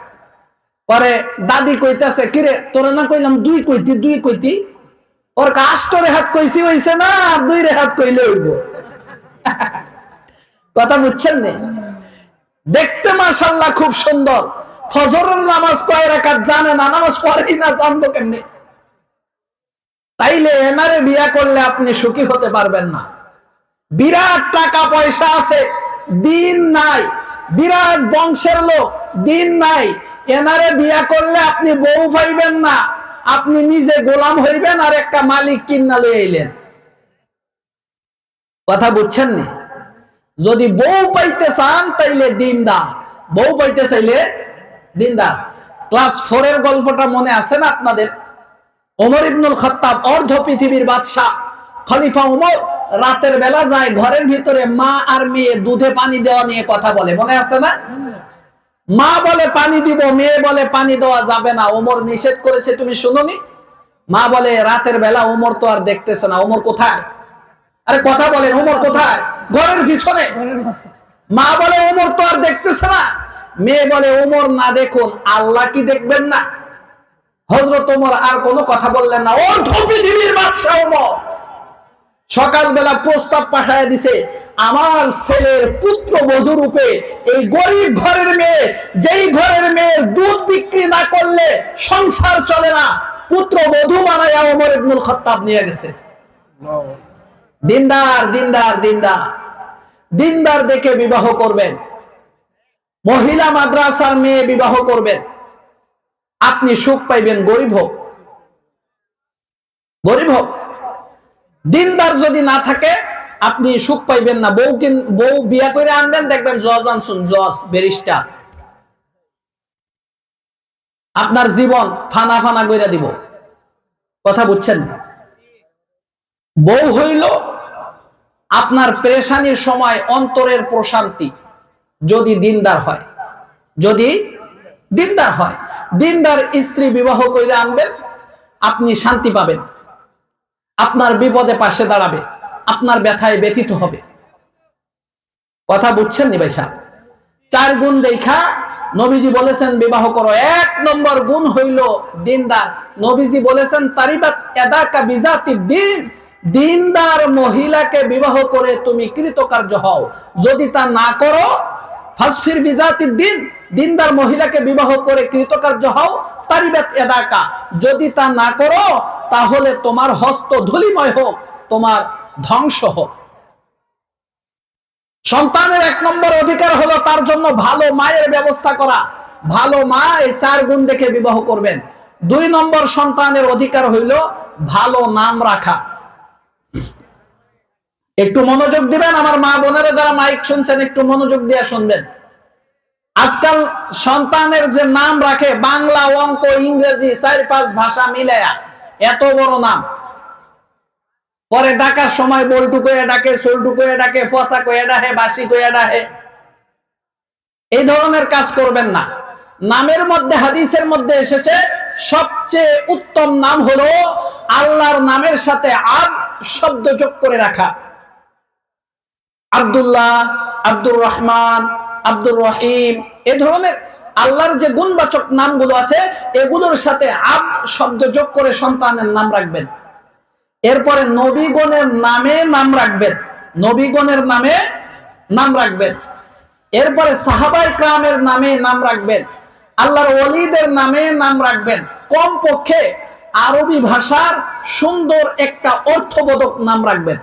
পরে দাদি কইতাছে, কিরে তোরে না কইলাম 2 কইতি 2 কইতি, ওর 8 রেহাত কইছি হইছে না, 2 রেহাত কইলে হইব। কথা বুঝছেন নি? দেখতে মাশাআল্লাহ খুব সুন্দর, ফজরের নামাজ কয় রাকাত জানে না, নামাজ পড়েই না, জানবো কেমনে? তাইলে এনারে বিয়া করলে আপনি সুখী হতে পারবেন না। বিরাট টাকা পয়সা আছে, দিন নাই, বিরাট বংশের লোক, দিন নাই, এনারে বিয়া করলে আপনি বউ পাইবেন না, আপনি নিজে গোলাম হইবেন আর একটা মালিক কিন্না লয়ে আইলেন। কথা বুঝছেন নি? যদি বউ পাইতে চান তাইলে দিনদার, বউ পাইতে চাইলে দিনদার। ক্লাস 4 এর গল্পটা মনে আছে না আপনাদের? ওমর ইবনুল খাত্তাব, অর্ধ পৃথিবীর বাদশা, খলিফা ওমর, রাতের বেলা যায় ঘরের ভিতরে, মা আর মেয়ে দুধে পানি দেওয়া নিয়ে কথা বলে, মনে আছে না? মা বলে পানি দিব, মেয়ে বলে পানি দেওয়া যাবে না, ওমর নিষেধ করেছে, তুমি শুনোনি? মা বলে রাতের বেলা ওমর তো আর দেখতেছে না, ওমর কোথায়? আরে কথা বলেন, ওমর কোথায়? ঘরের পিছনে। মা বলে ওমর তো আর দেখতেছে না, মেয়ে বলে ওমর না দেখুন আল্লাহ কি দেখবেন না? হযরত ওমর আর কোনো কথা বললেন না। অর্ধ পৃথিবীর বাদশা ওমর সকালবেলা প্রস্তাব পাঠায় দিছে, আমার ছেলের পুত্র বধূ রূপে এই গরিব ঘরের মেয়ে, যেই ঘরের মেয়ের দুধ বিক্রি না করলে সংসার চলে না, পুত্র বধূ বানায়া ওমর ইবনুল খাত্তাব নিয়ে গেছে। দিনদার দিনদার দিনদার দিনদার দেখে বিবাহ করবেন, মহিলা মাদ্রাসার মেয়ে বিবাহ করবেন, আপনি সুখ পাইবেন, গরিব হোক, গরিব হোক। দিনদার যদি না থাকে আপনি সুখ পাইবেন না। বউ বিয়া করে আনবেন, দেখবেন জজ আনসুন, জজ ব্যারিস্টার, আপনার জীবন ফানা ফানা কইরা দিব। কথা বুঝছেন? বউ হইল আপনার পেরেশানির সময় অন্তরের প্রশান্তি, যদি দিনদার হয়, যদি দিনদার হয়। দিনদার স্ত্রী বিবাহ করে আনবেন, আপনি শান্তি পাবেন, আপনার বিপদে পাশে দাঁড়াবে, আপনার ব্যথায় ব্যথিত হবে। কথা বুঝছেন নি ভাই সাহেব? 4 গুণ দেখা নবীজি বলেছেন বিবাহ করো। 1 নম্বর গুণ হইল দিনদার। নবীজি বলেছেন তারিবাত ইয়াদাকা বিজাতিদ দ্বীন, দিনদার মহিলাকে বিবাহ করে তুমি কৃতকার্য হও। যদি তা না করো, ফাসফির বিজাতিদ দ্বীন, দিনদার মহিলাকে বিবাহ করে কৃতকার্য হও, তারিবাত ইয়াদাকা, যদি তা না করো তাহলে তোমার হস্ত ধূলিময় হোক, তোমার ধ্বংস হোক। সন্তানের 1 নম্বর অধিকার হলো তার জন্য ভালো মায়ের ব্যবস্থা করা। ভালো মা, এই 4 গুণ দেখে বিবাহ করবেন। 2 নম্বর সন্তানের অধিকার হইল ভালো নাম রাখা। একটু মনোযোগ দিবেন আমার মা বোনেরা, যারা মাইক শুনছেন একটু মনোযোগ দিয়ে শুনবেন। আজকাল সন্তানের যে নাম রাখে, বাংলা, অঙ্ক, ইংরেজি 4-5 ভাষা মিলায়া এত বড় নাম, পরে ডাকার সময় বল্টু কইয়া ডাকে, সোল্টু কইয়া ডাকে, ফসা কইয়া ডাকে, বাসি কইয়া ডাকে। এই ধরনের কাজ করবেন না। নামের মধ্যে, হাদিসের মধ্যে এসেছে সবচেয়ে উত্তম নাম হলো আল্লাহর নামের সাথে আব শব্দ যোগ করে রাখা। আব্দুল্লাহ, আব্দুর রহমান, আব্দুর রহিম, এ ধরনের আল্লাহর যে গুণবাচক নামগুলো আছে এগুলোর সাথে আব্দ শব্দ যোগ করে সন্তানের নাম রাখবেন। এরপরে নবীগণের নামে নাম রাখবেন, নবীগণের নামে নাম রাখবেন। এরপরে সাহাবায়ে কেরামের নামে নাম রাখবেন, আল্লাহর ওলিদের নামে নাম রাখবেন। কমপক্ষে আরবি ভাষার সুন্দর একটা অর্থবোধক নাম রাখবেন।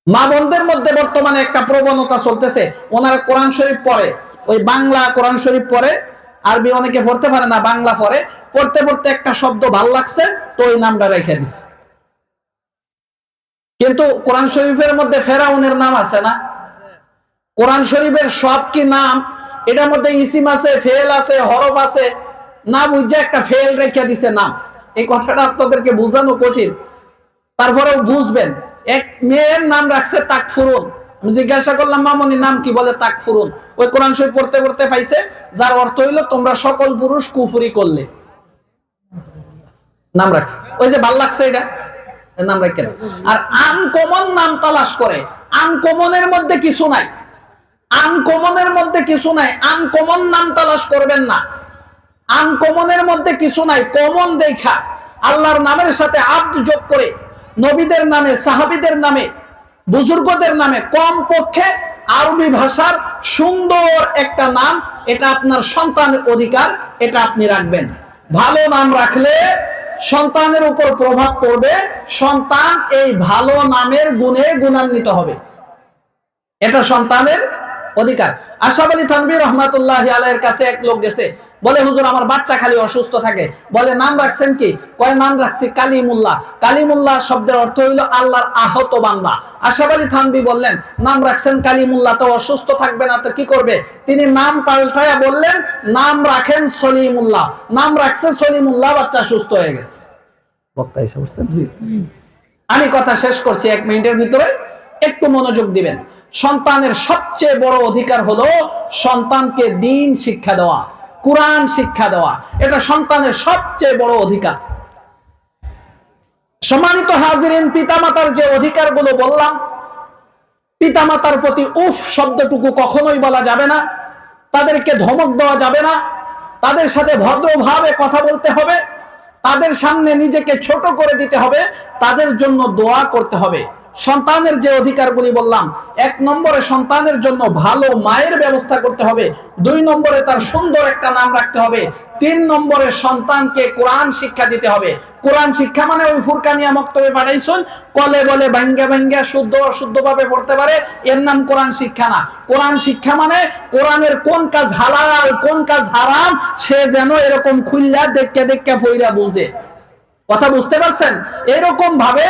মা বোনদের মধ্যে বর্তমানে একটা প্রবণতা চলতেছে, ওনারা কোরআন শরীফ পড়ে, ওই বাংলা কোরআন শরীফ পড়ে, আরবি অনেকে পড়তে পারে না, বাংলা পড়ে, পড়তে পড়তে একটা শব্দ ভাল লাগছে তো ওই নামটা রেখে দিছে। কিন্তু কোরআন শরীফের মধ্যে ফেরাউনের নাম আছে না? কোরআন শরীফের সব কি নাম? এটার মধ্যে ইসিম আছে, ফেল আছে, হরফ আছে, না বুঝে একটা ফেল রেখে দিছে নাম। এই কথাটা আপনাদেরকে বোঝানো কঠিন, তারপরেও বুঝবেন। এক মেয়ের নাম রাখছে তাকফুরুন। আমি জিজ্ঞাসা করলাম মামনি নাম কি? বলে তাকফুরুন। ওই কোরআন শরীফ পড়তে পড়তে পাইছে, যার অর্থ হইলো তোমরা সকল পুরুষ কুফরি করলে, নাম রাখছে। ওই যে ভাল লাগছে এটা নাম রাখছে। আর আনকমন নাম তালাশ করে, আনকমনের মধ্যে কিছু নাই, আনকমনের মধ্যে কিছু নাই, আনকমন নাম তালাশ করবেন না। আনকমনের মধ্যে কিছু নাই, কমন দেখা আল্লাহর নামের সাথে আব্দ যোগ করে নবীদের নামে, সাহাবীদের নামে, বুজুর্গদের নামে কমপক্ষে আরবি ভাষার সুন্দর একটা নাম, এটা আপনার সন্তানের অধিকার, এটা আপনি রাখবেন। ভালো নাম রাখলে সন্তানের উপর প্রভাব পড়বে, সন্তান এই ভালো নামের গুণে গুণান্বিত হবে, এটা সন্তানের অধিকার। আশরাফ আলী থানভী রহমাতুল্লাহি আলাইহির কাছে এক লোক গেছে, বলে হুজুর আমার বাচ্চা খালি অসুস্থ থাকে। বলে নাম রাখছেন কি? কয় নাম রাখছি কালিমুল্লাহ। কালিমুল্লাহ শব্দের অর্থ হইল আল্লাহর আহত বান্দা। আশরাফ আলী থানভী বললেন নাম রাখছেন কালিমুল্লাহ, তো অসুস্থ থাকবে না তো কি করবে? তিনি নাম পাল্টায়া বললেন নাম রাখেন সলিমুল্লাহ। নাম রাখছে সলিমুল্লাহ, বাচ্চা সুস্থ হয়ে গেছে। বক্তা এসে বলছেন, আমি কথা শেষ করছি 1 মিনিটের ভিতরে, একটু মনোযোগ দিবেন। সন্তানের সবচেয়ে বড় অধিকার হলো সন্তানকে দ্বীন শিক্ষা দেওয়া, কুরআন শিক্ষা দেওয়া, এটা সন্তানের সবচেয়ে বড় অধিকার। সম্মানিত হাজিরিন, পিতামাতার যে অধিকারগুলো বললাম, পিতামাতার প্রতি উফ শব্দটুকু কখনোই বলা যাবে না, তাদেরকে ধমক দেওয়া যাবে না, তাদের সাথে ভদ্রভাবে কথা বলতে হবে, তাদের সামনে নিজেকে ছোট করে দিতে হবে, তাদের জন্য দোয়া করতে হবে। সন্তানের যে অধিকারগুলি বললাম, 1 নম্বরে সন্তানের জন্য ভালো মায়ের ব্যবস্থা করতে হবে, 2 নম্বরে তার সুন্দর একটা নাম রাখতে হবে, 3 নম্বরে সন্তানকে কোরআন শিক্ষা দিতে হবে। কোরআন শিক্ষা মানে ওই ফুরকানিয়া মক্তবে পাঠাইছেন, কলে বলে ভাঙ্গা ভাঙ্গা শুদ্ধ অশুদ্ধভাবে পড়তে পারে, এর নাম কোরআন শিক্ষা না। কোরআন শিক্ষা মানে কোরআনের কোন কাজ হালাল কোন কাজ হারাম সে যেন এরকম খুললা দেখে দেখে ফইরা বুঝে। কথা বুঝতে পারছেন? এরকম ভাবে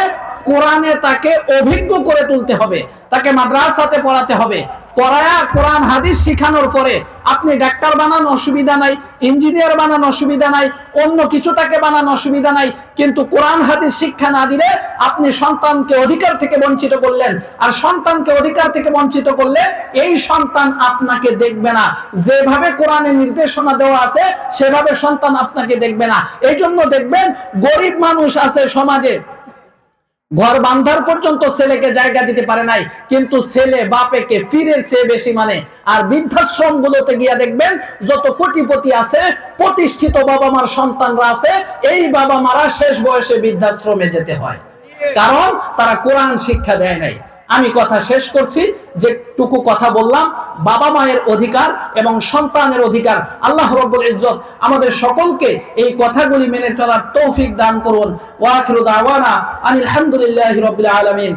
কোরআনে তাকে অভিজ্ঞ করে তুলতে হবে, তাকে মাদ্রাসাতে পড়াতে হবে। পড়ায়া কোরআন হাদিস শিখানোর পরে আপনি ডাক্তার বানান অসুবিধা নাই, ইঞ্জিনিয়ার বানান অসুবিধা নাই, অন্য কিছু তাকে বানান অসুবিধা নাই, কিন্তু কোরআন হাদিস শিক্ষা না দিলে আপনি সন্তানকে অধিকার থেকে বঞ্চিত করলেন। আর সন্তানকে অধিকার থেকে বঞ্চিত করলে এই সন্তান আপনাকে দেখবে না, যেভাবে কোরআনে নির্দেশনা দেওয়া আছে সেভাবে সন্তান আপনাকে দেখবে না। এই জন্য দেখবেন গরিব মানুষ আছে সমাজে, ঘর বান্ধার পর্যন্ত ছেলেকে জায়গা দিতে পারে নাই, কিন্তু ছেলে বাপেকে ফিরের চেয়ে বেশি মানে। আর বৃদ্ধাশ্রম গুলোতে গিয়া দেখবেন যত কোটিপতি আছে, প্রতিষ্ঠিত বাবা মার সন্তানরা আছে, এই বাবা মারা শেষ বয়সে বৃদ্ধাশ্রমে যেতে হয়, কারণ তারা কোরআন শিক্ষা দেয় নাই। আমি কথা শেষ করছি, যেটুকু কথা বললাম বাবা মায়ের অধিকার এবং সন্তানের অধিকার, আল্লাহ রাব্বুল ইজ্জত আমাদের সকলকে এই কথাগুলি মেনে চলার তৌফিক দান করুন। ওয়া আখিরু দাওয়ানা আনিল হামদুলিল্লাহি রাব্বিল আলামিন।